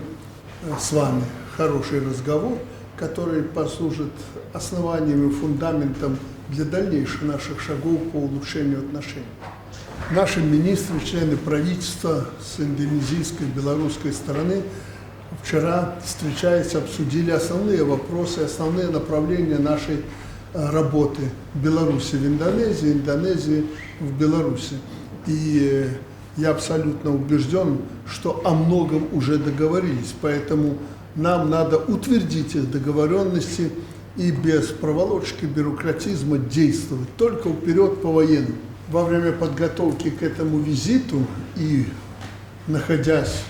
с вами хороший разговор, который послужит основанием и фундаментом для дальнейших наших шагов по улучшению отношений. Наши министры, члены правительства с индонезийской, белорусской стороны вчера, встречаясь, обсудили основные вопросы, основные направления нашей работы Беларуси в Индонезии, Индонезии в Беларуси. И я абсолютно убежден, что о многом уже договорились, поэтому нам надо утвердить их договоренности и без проволочки, бюрократизма действовать, только вперед по военному. Во время подготовки к этому визиту и находясь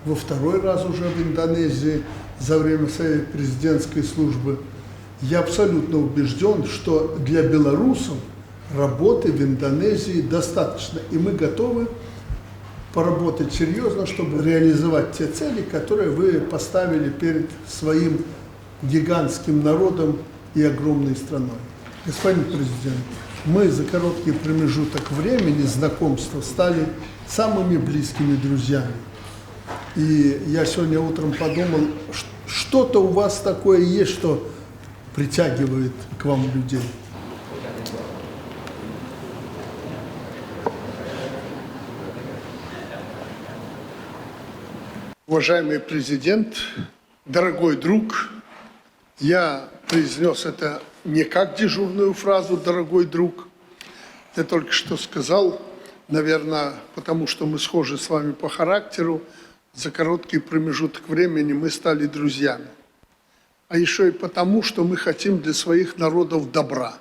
во второй раз уже в Индонезии за время своей президентской службы, я абсолютно убежден, что для белорусов работы в Индонезии достаточно, и мы готовы поработать серьезно, чтобы реализовать те цели, которые вы поставили перед своим гигантским народом и огромной страной. Господин президент, мы за короткий промежуток времени знакомства стали самыми близкими друзьями. И я сегодня утром подумал, что-то у вас такое есть, что притягивает к вам людей. Уважаемый президент, дорогой друг, я произнес это не как дежурную фразу «дорогой друг». Я только что сказал, наверное, потому что мы схожи с вами по характеру, за короткий промежуток времени мы стали друзьями. А еще и потому, что мы хотим для своих народов добра.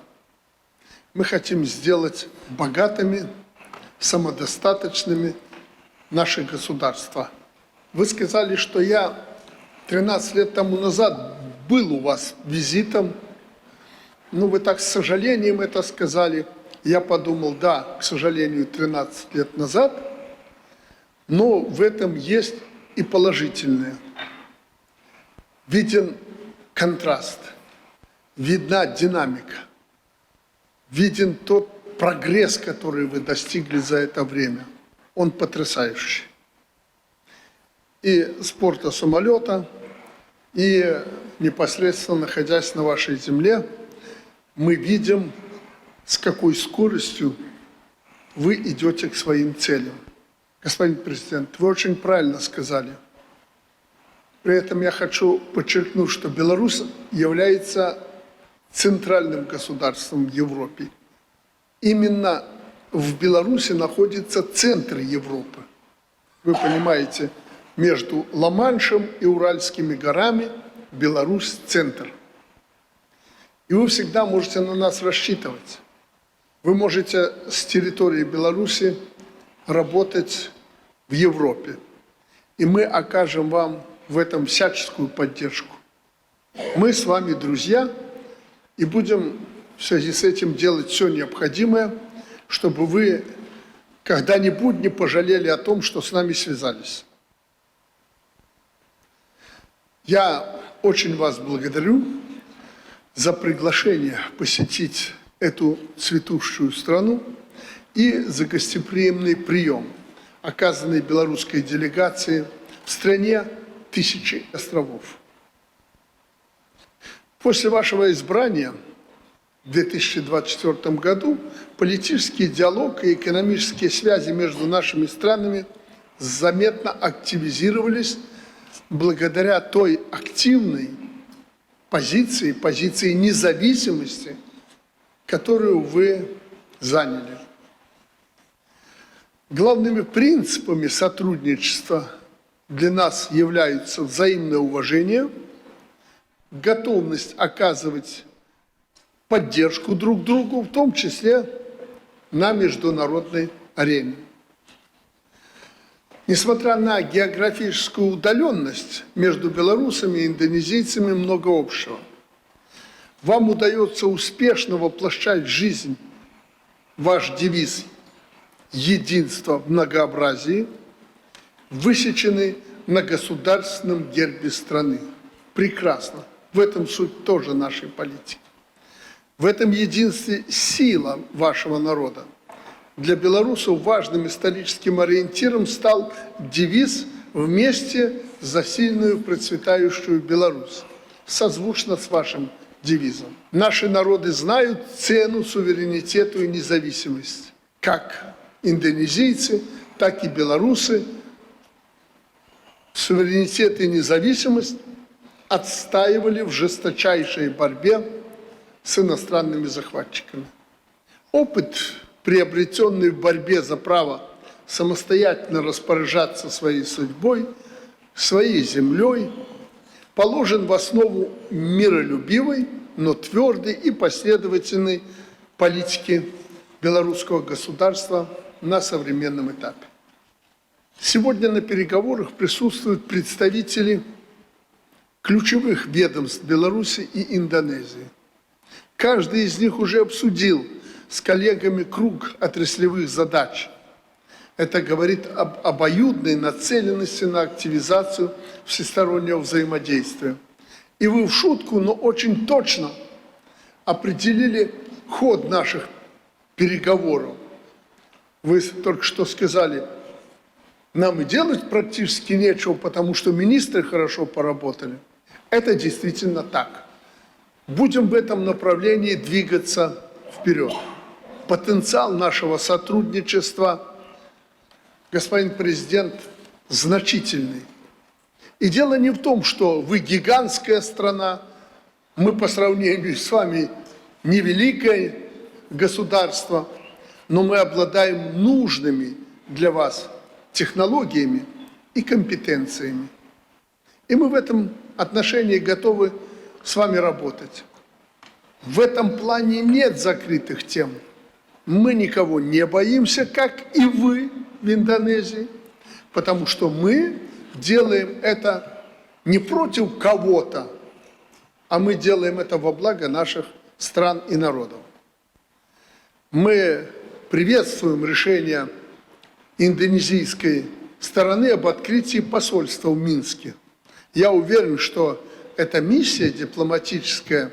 Мы хотим сделать богатыми, самодостаточными наши государства. Вы сказали, что я 13 лет тому назад был у вас визитом. Ну, вы так с сожалением это сказали. Я подумал, да, к сожалению, 13 лет назад, но в этом есть и положительное. Виден контраст, видна динамика, виден тот прогресс, который вы достигли за это время. он потрясающий. И с порта самолета, и непосредственно находясь на вашей земле, мы видим, с какой скоростью вы идете к своим целям. Господин президент, вы очень правильно сказали. При этом я хочу подчеркнуть, что Беларусь является центральным государством в Европе. Именно в Беларуси находится центр Европы. Вы понимаете, между Ла-Маншем и Уральскими горами Беларусь – центр. И вы всегда можете на нас рассчитывать. Вы можете с территории Беларуси работать в Европе. И мы окажем вам в этом всяческую поддержку. Мы с вами друзья и будем в связи с этим делать все необходимое, чтобы вы когда-нибудь не пожалели о том, что с нами связались. Я очень вас благодарю за приглашение посетить эту цветущую страну и за гостеприимный прием, оказанный белорусской делегации в стране тысячи островов. После вашего избрания в 2024 году политический диалог и экономические связи между нашими странами заметно активизировались благодаря той активной позиции независимости, которую вы заняли. Главными принципами сотрудничества для нас являются взаимное уважение, готовность оказывать поддержку друг другу, в том числе на международной арене. Несмотря на географическую удаленность, между белорусами и индонезийцами много общего. Вам удается успешно воплощать в жизнь ваш девиз «Единство в многообразии», высеченный на государственном гербе страны. Прекрасно. В этом суть тоже нашей политики. В этом единстве сила вашего народа. Для белорусов важным историческим ориентиром стал девиз «Вместе за сильную процветающую Беларусь», созвучно с вашим девизом. Наши народы знают цену суверенитету и независимости. Как индонезийцы, так и белорусы суверенитет и независимость отстаивали в жесточайшей борьбе с иностранными захватчиками. Опыт, приобретенный в борьбе за право самостоятельно распоряжаться своей судьбой, своей землей, положен в основу миролюбивой, но твердой и последовательной политики белорусского государства на современном этапе. Сегодня на переговорах присутствуют представители ключевых ведомств Беларуси и Индонезии. Каждый из них уже обсудил с коллегами круг отраслевых задач. Это говорит об обоюдной нацеленности на активизацию всестороннего взаимодействия. И вы в шутку, но очень точно определили ход наших переговоров. Вы только что сказали, нам и делать практически нечего, потому что министры хорошо поработали. Это действительно так. Будем в этом направлении двигаться вперед. Потенциал нашего сотрудничества, господин президент, значительный. И дело не в том, что вы гигантская страна, мы по сравнению с вами невеликое государство, но мы обладаем нужными для вас технологиями и компетенциями. И мы в этом отношении готовы с вами работать. В этом плане нет закрытых тем. Мы никого не боимся, как и вы в Индонезии, потому что мы делаем это не против кого-то, а мы делаем это во благо наших стран и народов. Мы приветствуем решение индонезийской стороны об открытии посольства в Минске. Я уверен, что эта миссия дипломатическая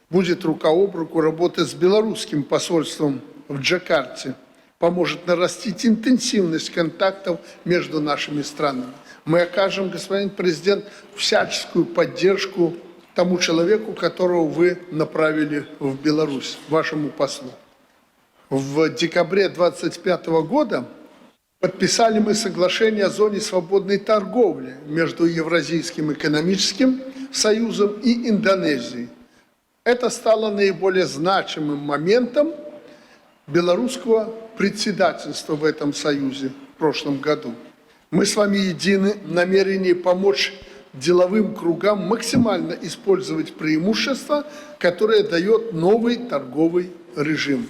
будет рука об руку работать с белорусским посольством в Джакарте, поможет нарастить интенсивность контактов между нашими странами. Мы окажем, господин президент, всяческую поддержку тому человеку, которого вы направили в Беларусь, вашему послу. В декабре 2025 года подписали мы соглашение о зоне свободной торговли между Евразийским экономическим союзом и Индонезией. Это стало наиболее значимым моментом белорусского председательства в этом союзе в прошлом году. Мы с вами едины в намерении помочь деловым кругам максимально использовать преимущества, которые дает новый торговый режим.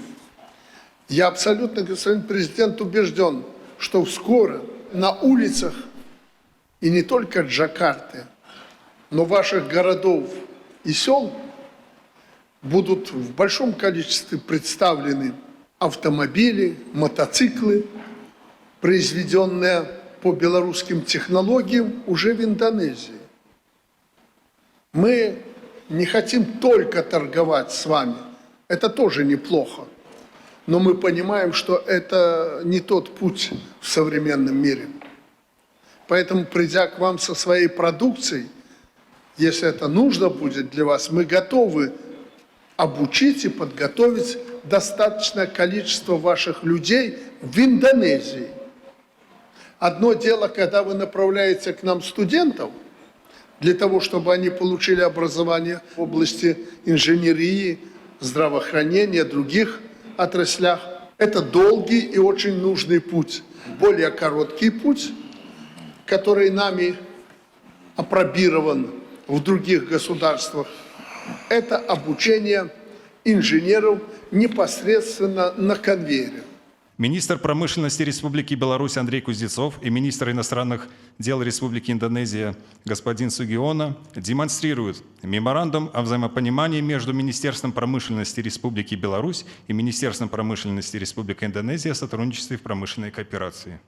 Я абсолютно, господин президент, убежден, что скоро на улицах, и не только Джакарты, но ваших городов и сел будут в большом количестве представлены автомобили, мотоциклы, произведенные по белорусским технологиям уже в Индонезии. Мы не хотим только торговать с вами, это тоже неплохо, но мы понимаем, что это не тот путь в современном мире. Поэтому, придя к вам со своей продукцией, если это нужно будет для вас, мы готовы обучить и подготовить достаточное количество ваших людей в Индонезии. Одно дело, когда вы направляете к нам студентов, для того, чтобы они получили образование в области инженерии, здравоохранения, других отраслях. Это долгий и очень нужный путь. Более короткий путь, который нами апробирован в других государствах, это обучение инженеров непосредственно на конвейере. Министр промышленности Республики Беларусь Андрей Кузнецов и министр иностранных дел Республики Индонезия господин Сугиона демонстрируют меморандум о взаимопонимании между Министерством промышленности Республики Беларусь и Министерством промышленности Республики Индонезия о сотрудничестве в промышленной кооперации.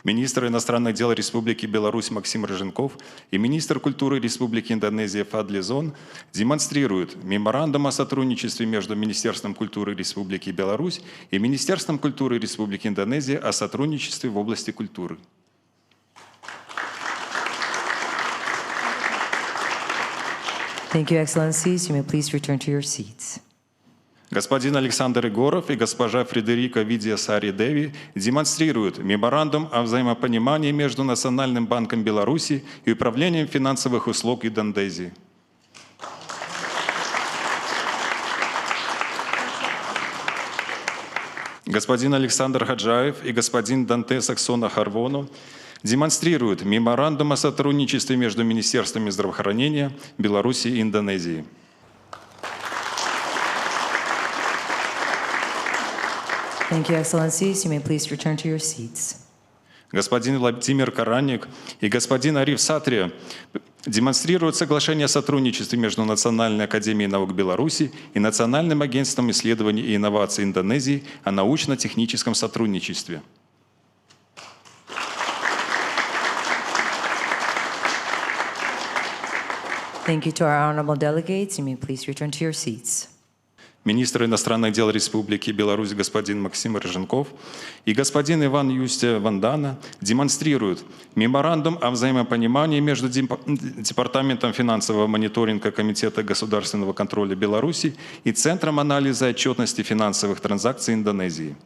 Министр иностранных дел Республики Беларусь Максим Рыженков и министр культуры Республики Индонезия Фадли Зон демонстрируют меморандум о сотрудничестве между Министерством культуры Республики Беларусь и Министерством культуры Республики Индонезия о сотрудничестве в области культуры. Thank you, Excellencies. You may please return to your seats. Господин Александр Егоров и госпожа Фредерика Видия Сари Деви демонстрируют меморандум о взаимопонимании между Национальным банком Беларуси и Управлением финансовых услуг Индонезии. Господин Александр Хаджаев и господин Данте Саксона Харвону демонстрируют меморандум о сотрудничестве между Министерствами здравоохранения Беларуси и Индонезии. Thank you, Excellencies. You may please return to your seats. Господин Владимир Каранник и господин Ариф Сатрия демонстрируют соглашение о сотрудничестве между Национальной академией наук Беларуси и Национальным агентством исследований и инноваций Индонезии о научно-техническом сотрудничестве. Thank you to our honorable delegates. You may please return to your seats. Министр иностранных дел Республики Беларусь господин Максим Рыженков и господин Иван Юстя Вандана демонстрируют меморандум о взаимопонимании между Департаментом финансового мониторинга Комитета государственного контроля Беларуси и Центром анализа отчетности финансовых транзакций Индонезии.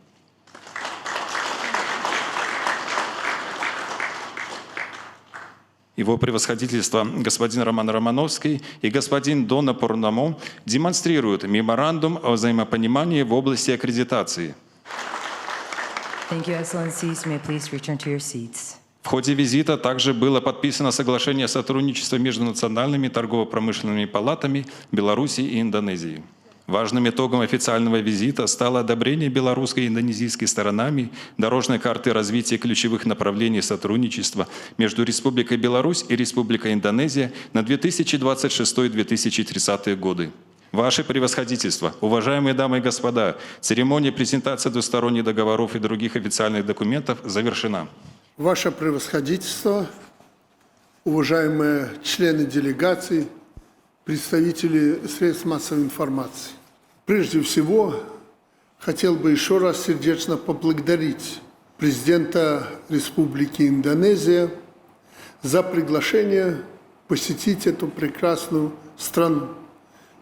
Его превосходительство господин Роман Романовский и господин Дона Пурнамо демонстрируют меморандум о взаимопонимании в области аккредитации. Thank you, Excellencies. You may please return to your seats. В ходе визита также было подписано соглашение о сотрудничестве между национальными торгово-промышленными палатами Беларуси и Индонезии. Важным итогом официального визита стало одобрение белорусской и индонезийской сторонами дорожной карты развития ключевых направлений сотрудничества между Республикой Беларусь и Республикой Индонезия на 2026-2030 годы. Ваше превосходительство, уважаемые дамы и господа, церемония презентации двусторонних договоров и других официальных документов завершена. Ваше превосходительство, уважаемые члены делегаций, представители средств массовой информации. Прежде всего, хотел бы еще раз сердечно поблагодарить президента Республики Индонезия за приглашение посетить эту прекрасную страну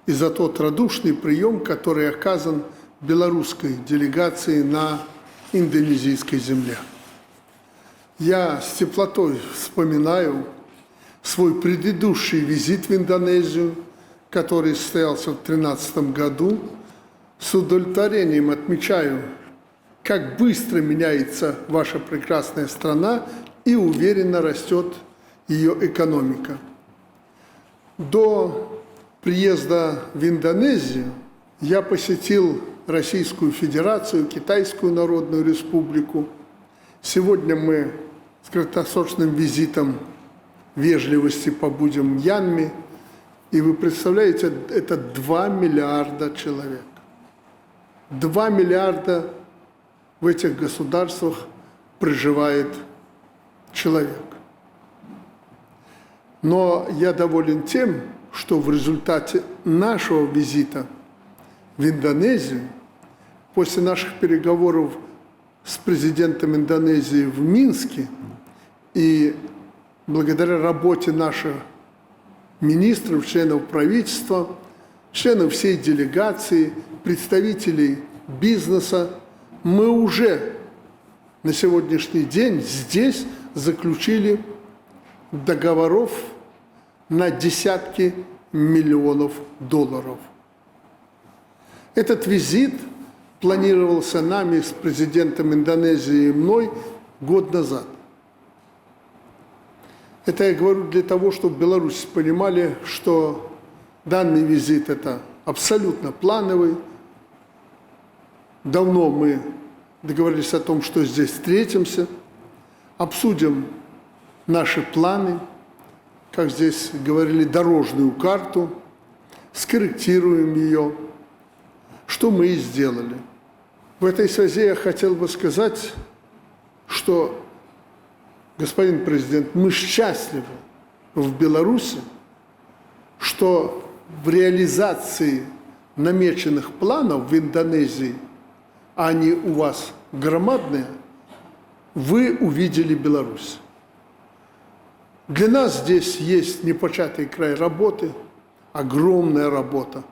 и за тот радушный прием, который оказан белорусской делегации на индонезийской земле. Я с теплотой вспоминаю свой предыдущий визит в Индонезию, который состоялся в 2013 году. С удовлетворением отмечаю, как быстро меняется ваша прекрасная страна и уверенно растет ее экономика. До приезда в Индонезию я посетил Российскую Федерацию, Китайскую Народную Республику. Сегодня мы с краткосрочным визитом вежливости побудем в Мьянме. И вы представляете, это 2 миллиарда человек. 2 миллиарда в этих государствах проживает человек. Но я доволен тем, что в результате нашего визита в Индонезию, после наших переговоров с президентом Индонезии в Минске и благодаря работе наших министров, членов правительства, членов всей делегации, представителей бизнеса, мы уже на сегодняшний день здесь заключили договоров на десятки миллионов долларов. Этот визит планировался нами с президентом Индонезии и мной год назад. Это я говорю для того, чтобы в Беларуси понимали, что данный визит – это абсолютно плановый. Давно мы договорились о том, что здесь встретимся, обсудим наши планы, как здесь говорили, дорожную карту, скорректируем ее, что мы и сделали. В этой связи я хотел бы сказать, что, господин президент, мы счастливы в Беларуси, что в реализации намеченных планов в Индонезии, а они у вас громадные, вы увидели Беларусь. Для нас здесь есть непочатый край работы, огромная работа.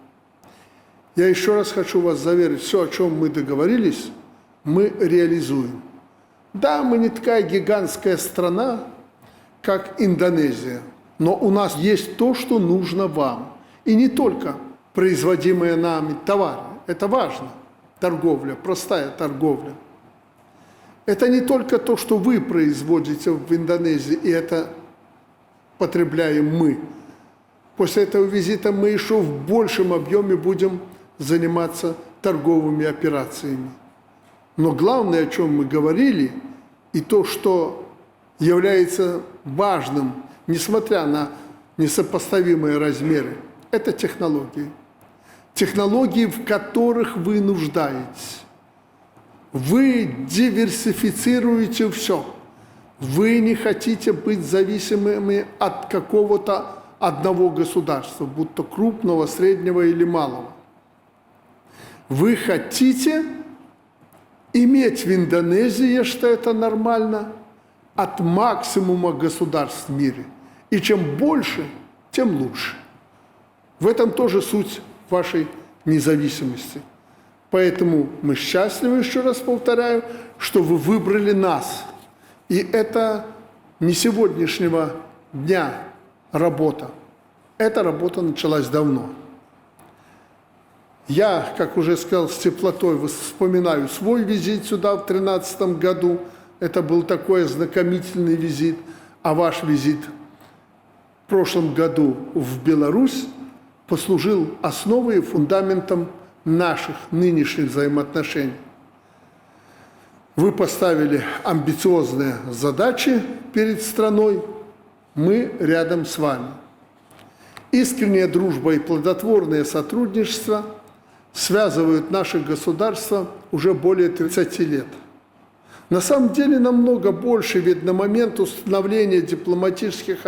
Я еще раз хочу вас заверить, все, о чем мы договорились, мы реализуем. Да, мы не такая гигантская страна, как Индонезия, но у нас есть то, что нужно вам. И не только производимые нами товары. Это важно. Торговля, простая торговля. Это не только то, что вы производите в Индонезии, и это потребляем мы. После этого визита мы еще в большем объеме будем заниматься торговыми операциями. Но главное, о чем мы говорили, и то, что является важным, несмотря на несопоставимые размеры, это технологии. Технологии, в которых вы нуждаетесь. Вы диверсифицируете все. Вы не хотите быть зависимыми от какого-то одного государства, будь то крупного, среднего или малого. Вы хотите иметь в Индонезии, я считаю, это нормально, от максимума государств в мире. И чем больше, тем лучше. В этом тоже суть вашей независимости. Поэтому мы счастливы, еще раз повторяю, что вы выбрали нас. И это не сегодняшнего дня работа. Эта работа началась давно. Я, как уже сказал, с теплотой вспоминаю свой визит сюда в 2013 году. Это был такой ознакомительный визит. А ваш визит в прошлом году в Беларусь послужил основой и фундаментом наших нынешних взаимоотношений. Вы поставили амбициозные задачи перед страной, мы рядом с вами. Искренняя дружба и плодотворное сотрудничество связывают наши государства уже более 30 лет. На самом деле намного больше, ведь на момент установления дипломатических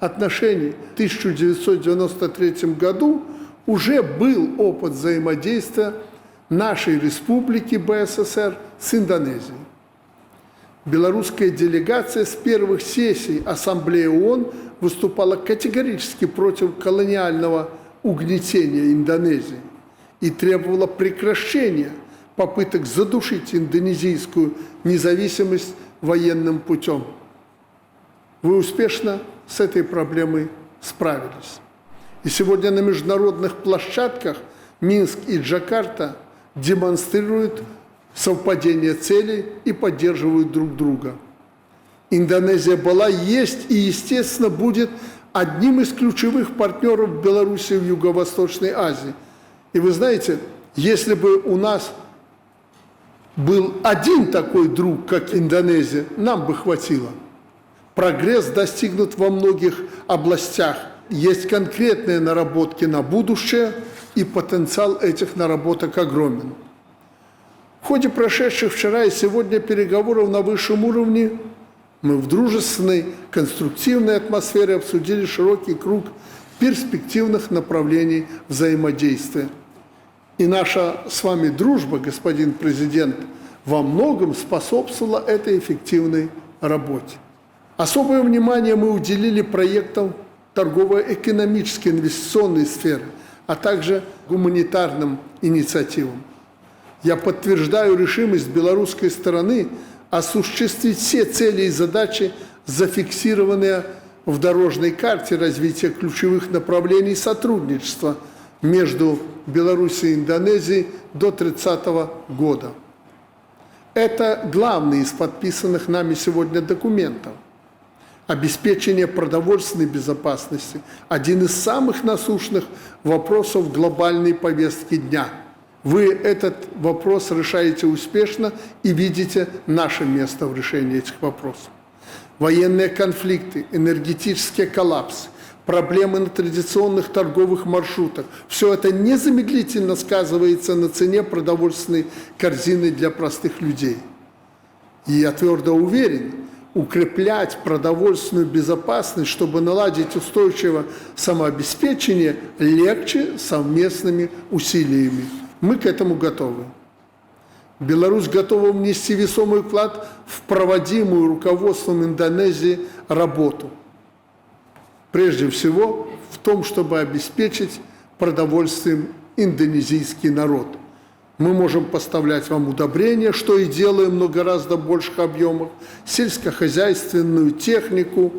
отношений в 1993 году уже был опыт взаимодействия нашей республики БССР с Индонезией. Белорусская делегация с первых сессий Ассамблеи ООН выступала категорически против колониального угнетения Индонезии и требовала прекращения попыток задушить индонезийскую независимость военным путем. Вы успешно с этой проблемой справились. И сегодня на международных площадках Минск и Джакарта демонстрируют совпадение целей и поддерживают друг друга. Индонезия была, есть и, естественно, будет одним из ключевых партнеров Беларуси в Юго-Восточной Азии. И вы знаете, если бы у нас был один такой друг, как Индонезия, нам бы хватило. Прогресс достигнут во многих областях. Есть конкретные наработки на будущее, и потенциал этих наработок огромен. В ходе прошедших вчера и сегодня переговоров на высшем уровне мы в дружественной, конструктивной атмосфере обсудили широкий круг перспективных направлений взаимодействия. И наша с вами дружба, господин президент, во многом способствовала этой эффективной работе. Особое внимание мы уделили проектам торгово-экономической инвестиционной сферы, а также гуманитарным инициативам. Я подтверждаю решимость белорусской стороны осуществить все цели и задачи, зафиксированные в дорожной карте развития ключевых направлений сотрудничества между Беларусью и Индонезией до 2030 года. Это главный из подписанных нами сегодня документов. Обеспечение продовольственной безопасности – один из самых насущных вопросов глобальной повестки дня. Вы этот вопрос решаете успешно и видите наше место в решении этих вопросов. Военные конфликты, энергетический коллапс, проблемы на традиционных торговых маршрутах – все это незамедлительно сказывается на цене продовольственной корзины для простых людей. И я твердо уверен, укреплять продовольственную безопасность, чтобы наладить устойчивое самообеспечение, легче совместными усилиями. Мы к этому готовы. Беларусь готова внести весомый вклад в проводимую руководством Индонезии работу. Прежде всего в том, чтобы обеспечить продовольствием индонезийский народ. Мы можем поставлять вам удобрения, что и делаем, но гораздо больших объемах, сельскохозяйственную технику,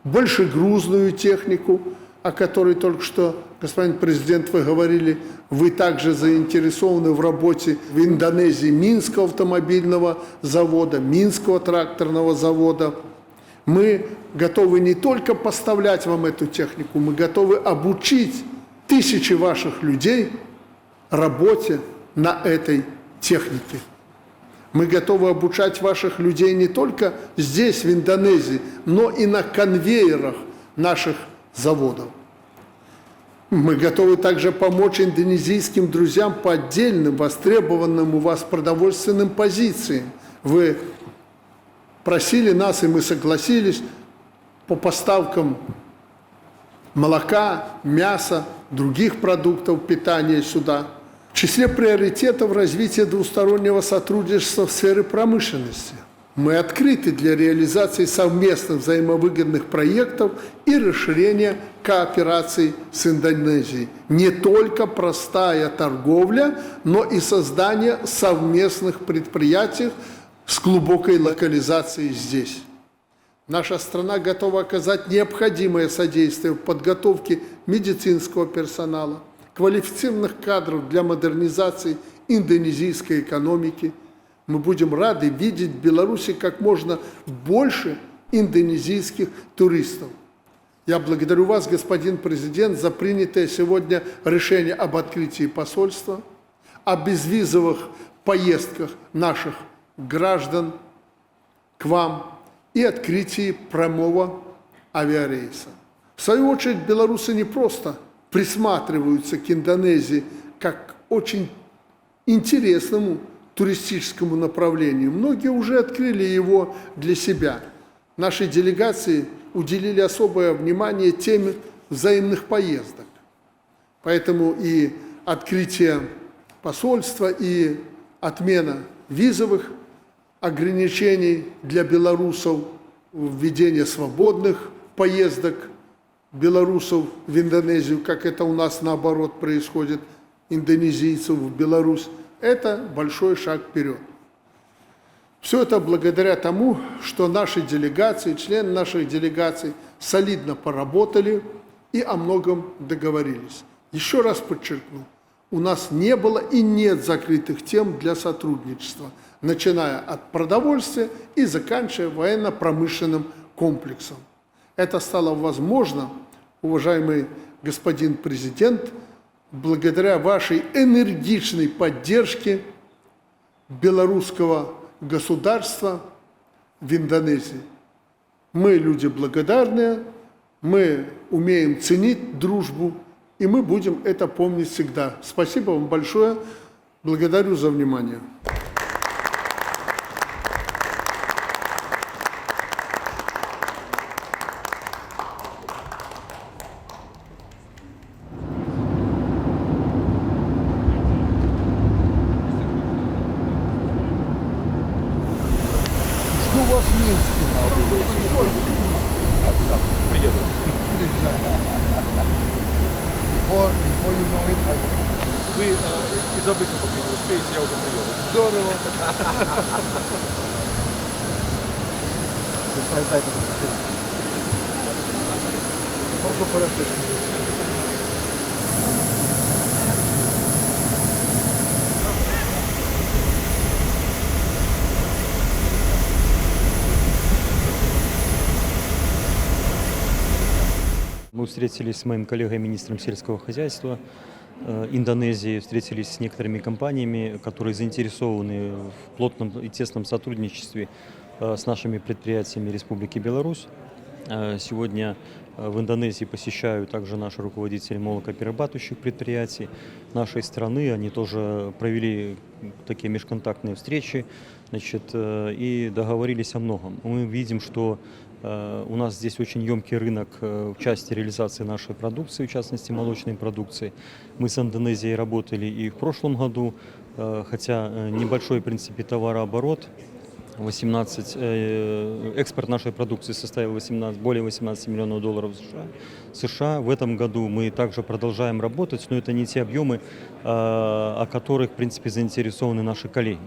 большегрузную технику, о которой только что, господин президент, вы говорили, вы также заинтересованы в работе в Индонезии Минского автомобильного завода, Минского тракторного завода. Мы готовы не только поставлять вам эту технику, мы готовы обучить тысячи ваших людей работе на этой технике. Мы готовы обучать ваших людей не только здесь, в Индонезии, но и на конвейерах наших заводов. Мы готовы также помочь индонезийским друзьям по отдельным, востребованным у вас продовольственным позициям. Вы просили нас, и мы согласились по поставкам молока, мяса, других продуктов питания сюда. В числе приоритетов развития двустороннего сотрудничества в сфере промышленности. Мы открыты для реализации совместных взаимовыгодных проектов и расширения кооперации с Индонезией. Не только простая торговля, но и создание совместных предприятий с глубокой локализацией здесь. Наша страна готова оказать необходимое содействие в подготовке медицинского персонала, квалифицированных кадров для модернизации индонезийской экономики. Мы будем рады видеть в Беларуси как можно больше индонезийских туристов. Я благодарю вас, господин президент, за принятое сегодня решение об открытии посольства, о безвизовых поездках наших граждан к вам и открытии прямого авиарейса. В свою очередь, белорусы не просто присматриваются к Индонезии как очень интересному туристическому направлению. Многие уже открыли его для себя. Наши делегации уделили особое внимание теме взаимных поездок. Поэтому и открытие посольства, и отмена визовых ограничений для белорусов, введение свободных поездок белорусов в Индонезию, как это у нас наоборот происходит, индонезийцев в Беларусь, это большой шаг вперед. Все это благодаря тому, что наши делегации, члены наших делегаций солидно поработали и о многом договорились. Еще раз подчеркну, у нас не было и нет закрытых тем для сотрудничества, начиная от продовольствия и заканчивая военно-промышленным комплексом. Это стало возможно, уважаемый господин президент, благодаря вашей энергичной поддержке белорусского государства в Индонезии. Мы люди благодарные, мы умеем ценить дружбу, и мы будем это помнить всегда. Спасибо вам большое. Благодарю за внимание. Жду вас в Минске. Приеду. Вы из обычного не успеете, я уже приеду. Здорово. Мы встретились с моим коллегой, министром сельского хозяйства Индонезии, встретились с некоторыми компаниями, которые заинтересованы в плотном и тесном сотрудничестве с нашими предприятиями Республики Беларусь. Сегодня в Индонезии посещаю также наши руководители молокоперерабатывающих предприятий нашей страны. Они тоже провели такие межконтактные встречи, и договорились о многом. Мы видим, что у нас здесь очень емкий рынок в части реализации нашей продукции, в частности молочной продукции. Мы с Индонезией работали и в прошлом году, хотя небольшой, в принципе, товарооборот. Экспорт нашей продукции составил более 18 миллионов долларов США. В этом году мы также продолжаем работать, но это не те объемы, о которых, в принципе, заинтересованы наши коллеги.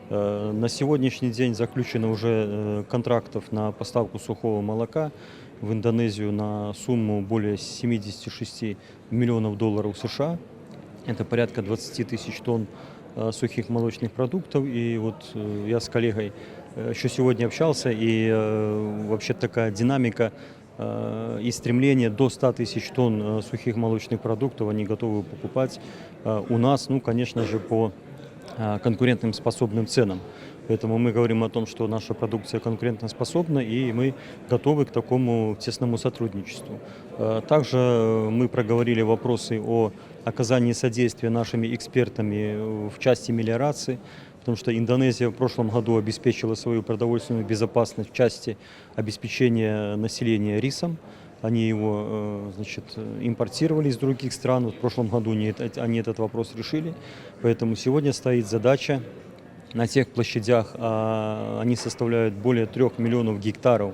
На сегодняшний день заключено уже контрактов на поставку сухого молока в Индонезию на сумму более 76 миллионов долларов США. Это порядка 20 тысяч тонн сухих молочных продуктов. И вот я с коллегой еще сегодня общался, и вообще такая динамика и стремление до 100 тысяч тонн сухих молочных продуктов они готовы покупать у нас, конечно же, по конкурентным способным ценам. Поэтому мы говорим о том, что наша продукция конкурентоспособна, и мы готовы к такому тесному сотрудничеству. Также мы проговорили вопросы о оказании содействия нашими экспертами в части мелиорации, потому что Индонезия в прошлом году обеспечила свою продовольственную безопасность в части обеспечения населения рисом. Они его, импортировали из других стран. В прошлом году они этот вопрос решили. Поэтому сегодня стоит задача на тех площадях, они составляют более 3 миллионов гектаров,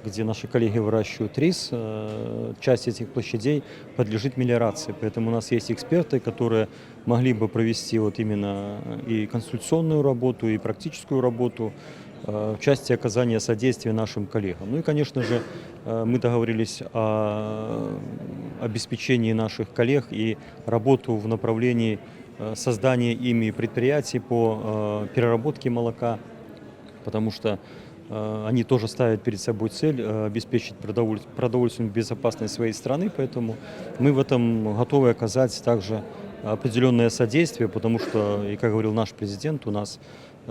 где наши коллеги выращивают рис. Часть этих площадей подлежит мелиорации. Поэтому у нас есть эксперты, которые могли бы провести именно и консультационную работу, и практическую работу в части оказания содействия нашим коллегам. Ну и, конечно же, мы договорились о обеспечении наших коллег и работу в направлении создания ими предприятий по переработке молока, потому что они тоже ставят перед собой цель обеспечить продовольственную безопасность своей страны, поэтому мы в этом готовы оказать также определенное содействие, потому что, и как говорил наш президент, у нас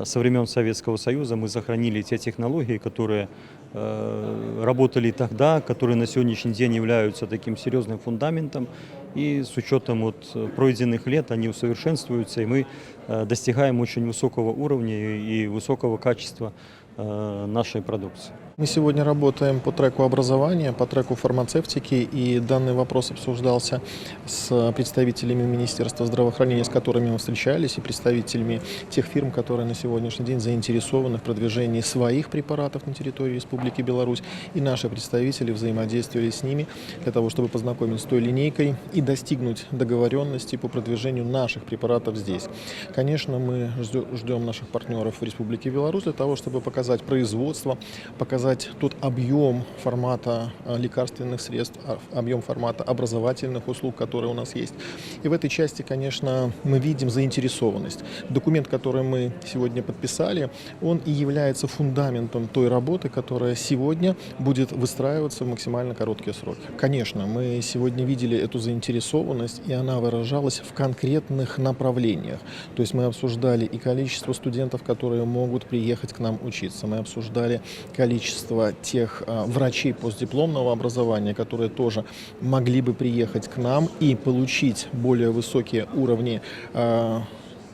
со времен Советского Союза мы сохранили те технологии, которые работали тогда, которые на сегодняшний день являются таким серьезным фундаментом. И с учетом пройденных лет они усовершенствуются, и мы достигаем очень высокого уровня и высокого качества нашей продукции. Мы сегодня работаем по треку образования, по треку фармацевтики, и данный вопрос обсуждался с представителями Министерства здравоохранения, с которыми мы встречались, и представителями тех фирм, которые на сегодняшний день заинтересованы в продвижении своих препаратов на территории Республики Беларусь, и наши представители взаимодействовали с ними для того, чтобы познакомиться с той линейкой и достигнуть договоренности по продвижению наших препаратов здесь. Конечно, мы ждем наших партнеров в Республике Беларусь для того, чтобы показать производство, показать тот объем формата лекарственных средств, объем формата образовательных услуг, которые у нас есть. И в этой части, конечно, мы видим заинтересованность. Документ, который мы сегодня подписали, он и является фундаментом той работы, которая сегодня будет выстраиваться в максимально короткие сроки. Конечно, мы сегодня видели эту заинтересованность, и она выражалась в конкретных направлениях. То есть мы обсуждали и количество студентов, которые могут приехать к нам учиться. Мы обсуждали количество тех врачей постдипломного образования, которые тоже могли бы приехать к нам и получить более высокие уровни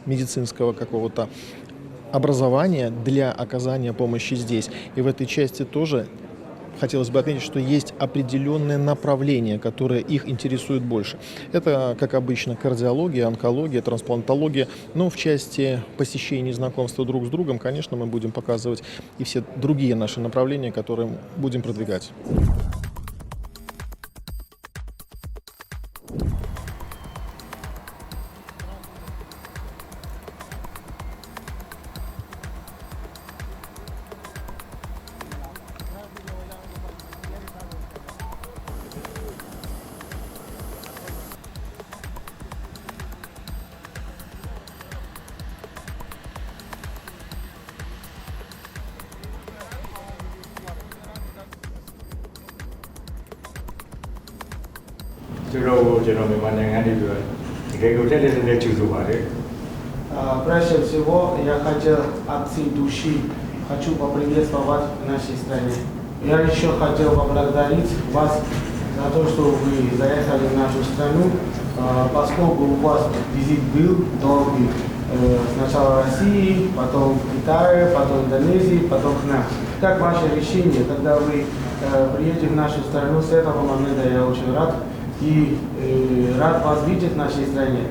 медицинского какого-то образования для оказания помощи здесь. И в этой части тоже хотелось бы отметить, что есть определенные направления, которые их интересуют больше. Это, как обычно, кардиология, онкология, трансплантология. Но в части посещения и знакомства друг с другом, конечно, мы будем показывать и все другие наши направления, которые будем продвигать. Прежде всего, я хотел от всей души поприветствовать в нашей стране. Я еще хотел поблагодарить вас за то, что вы заехали в нашу страну, поскольку у вас визит был долгий. Сначала в России, потом в Китае, потом в Индонезии, потом к нам. Как ваше решение, когда вы приедете в нашу страну, с этого момента я очень рад. И рад вас видеть в нашей стране.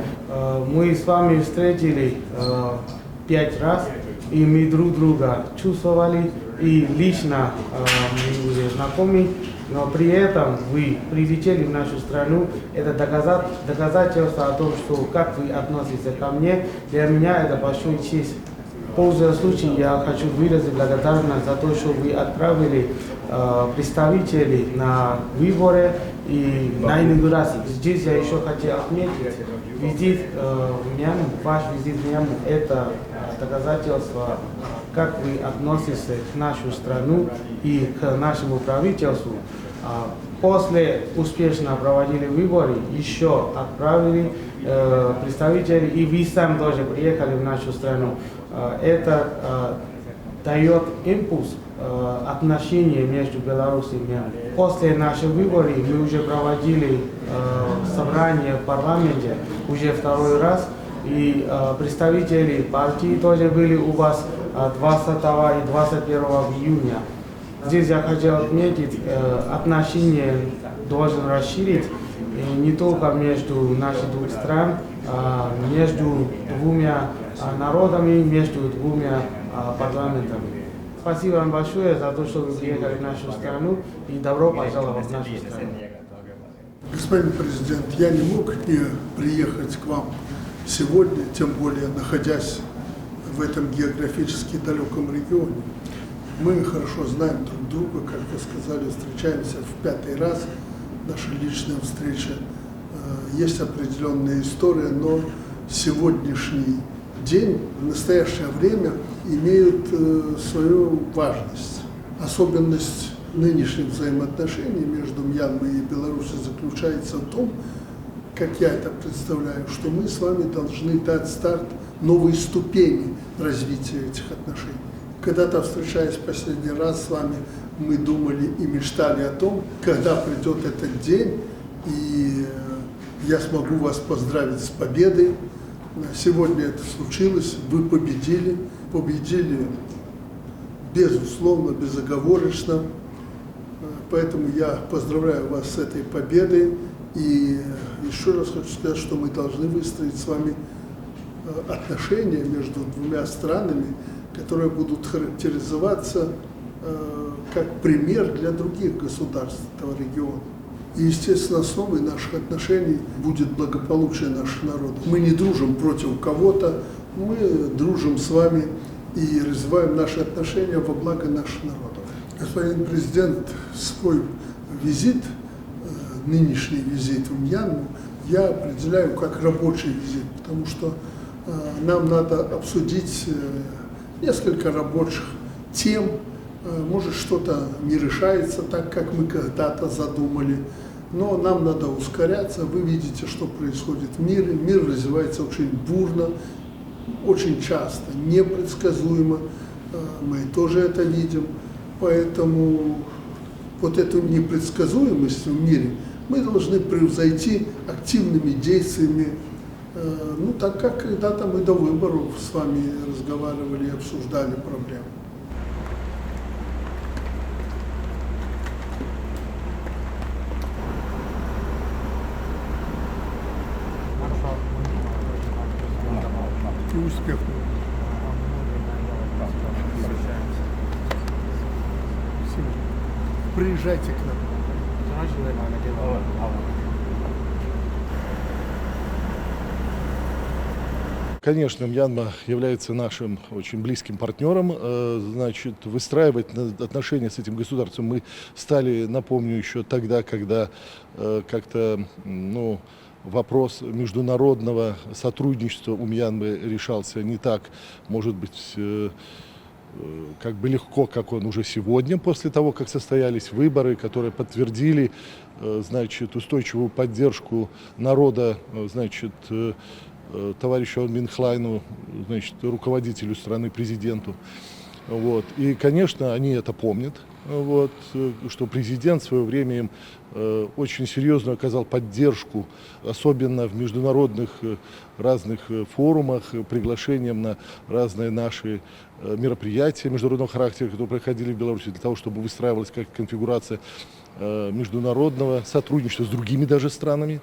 Мы с вами встретили 5 раз, и мы друг друга чувствовали, и лично мы уже знакомы, но при этом вы прилетели в нашу страну. Это доказательство о том, что как вы относитесь ко мне, для меня это большая честь. Пользуясь случаем, я хочу выразить благодарность за то, что вы отправили представителей на выборы и на инаугурацию. Здесь я еще хотел отметить, визит в Мьянму, ваш визит в Мьянму – это доказательство, как вы относитесь к нашу страну и к нашему правительству. После успешно проводили выборы, еще отправили представителей, и вы сами тоже приехали в нашу страну. Это дает импульс отношения между Беларусью и Мьянмой. После наших выборов мы уже проводили собрание в парламенте уже второй раз, и представители партии тоже были у вас 20 и 21 июня. Здесь я хотел отметить, отношения должен расширить не только между нашими двух стран, а между двумя народами, между двумя парламентами. Спасибо вам большое за то, что вы приехали в нашу страну, и добро пожаловать в нашу страну. Господин президент, я не мог не приехать к вам сегодня, тем более находясь в этом географически далеком регионе. Мы хорошо знаем друг друга, как вы сказали, встречаемся в 5-й раз. Наша личная встреча, есть определенная история, но сегодняшний день, в настоящее время имеют свою важность. Особенность нынешних взаимоотношений между Мьянмой и Беларусью заключается в том, как я это представляю, что мы с вами должны дать старт новой ступени развития этих отношений. Когда-то, встречаясь последний раз с вами, мы думали и мечтали о том, когда придет этот день, и я смогу вас поздравить с победой. Сегодня это случилось, вы победили, безусловно, безоговорочно. Поэтому я поздравляю вас с этой победой. И еще раз хочу сказать, что мы должны выстроить с вами отношения между двумя странами, которые будут характеризоваться как пример для других государств этого региона. И, естественно, основой наших отношений будет благополучие наших народов. Мы не дружим против кого-то, мы дружим с вами и развиваем наши отношения во благо наших народов. Господин президент, свой визит, нынешний визит в Мьянму, я определяю как рабочий визит, потому что нам надо обсудить несколько рабочих тем. Может, что-то не решается так, как мы когда-то задумали, но нам надо ускоряться. Вы видите, что происходит в мире. Мир развивается очень бурно, очень часто, непредсказуемо. Мы тоже это видим. Поэтому вот эту непредсказуемость в мире мы должны превзойти активными действиями, так как когда-то мы до выборов с вами разговаривали и обсуждали проблемы. И успехов. Приезжайте к нам. Конечно, Мьянма является нашим очень близким партнером. Значит, выстраивать отношения с этим государством мы стали, напомню, еще тогда, когда как-то, вопрос международного сотрудничества у Мьянмы решался не так, может быть, как бы легко, как он уже сегодня, после того, как состоялись выборы, которые подтвердили, значит, устойчивую поддержку народа, значит, товарищу Мин Хлайну, значит, руководителю страны, президенту. Вот. И, конечно, они это помнят, вот, что президент в свое время им очень серьезно оказал поддержку, особенно в международных разных форумах, приглашением на разные наши мероприятия международного характера, которые проходили в Беларуси, для того, чтобы выстраивалась как конфигурация международного сотрудничества с другими даже странами.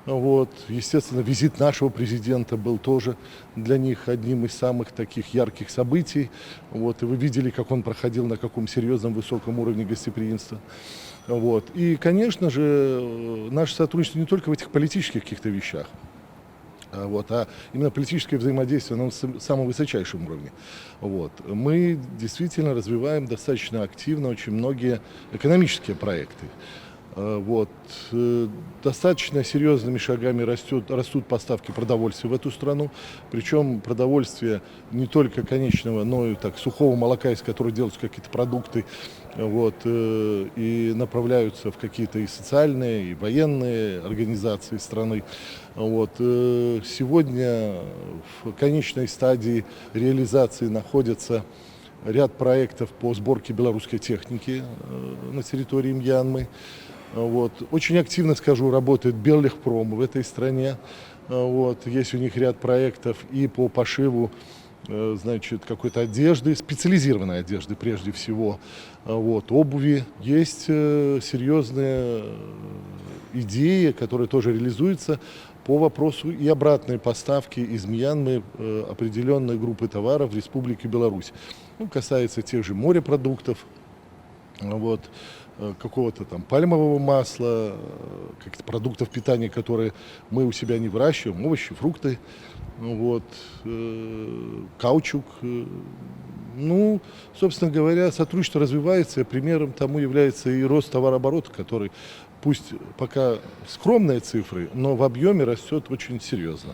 Вот. Естественно, визит нашего президента был тоже для них одним из самых таких ярких событий. Вот. И вы видели, как он проходил, на каком серьезном высоком уровне гостеприимства. Вот. И, конечно же, наше сотрудничество не только в этих политических каких-то вещах, а именно политическое взаимодействие на самом высочайшем уровне. Вот. Мы действительно развиваем достаточно активно очень многие экономические проекты. Вот. Достаточно серьезными шагами растут поставки продовольствия в эту страну. Причем продовольствие не только конечного, но и сухого молока, из которого делаются какие-то продукты, вот, и направляются в какие-то и социальные, и военные организации страны. Вот. Сегодня в конечной стадии реализации находится ряд проектов по сборке белорусской техники на территории Мьянмы. Вот. Очень активно, скажу, работает Беллегпром в этой стране. Вот. Есть у них ряд проектов и по пошиву, значит, какой-то одежды, специализированной одежды прежде всего, вот, обуви. Есть серьезные идеи, которые тоже реализуются по вопросу и обратной поставки из Мьянмы определенной группы товаров в Республике Беларусь. Касается тех же морепродуктов, вот, какого-то там пальмового масла, каких-то продуктов питания, которые мы у себя не выращиваем, овощи, фрукты, вот, каучук. Собственно говоря, сотрудничество развивается, и примером тому является и рост товарооборота, который, пусть пока скромные цифры, но в объеме растет очень серьезно.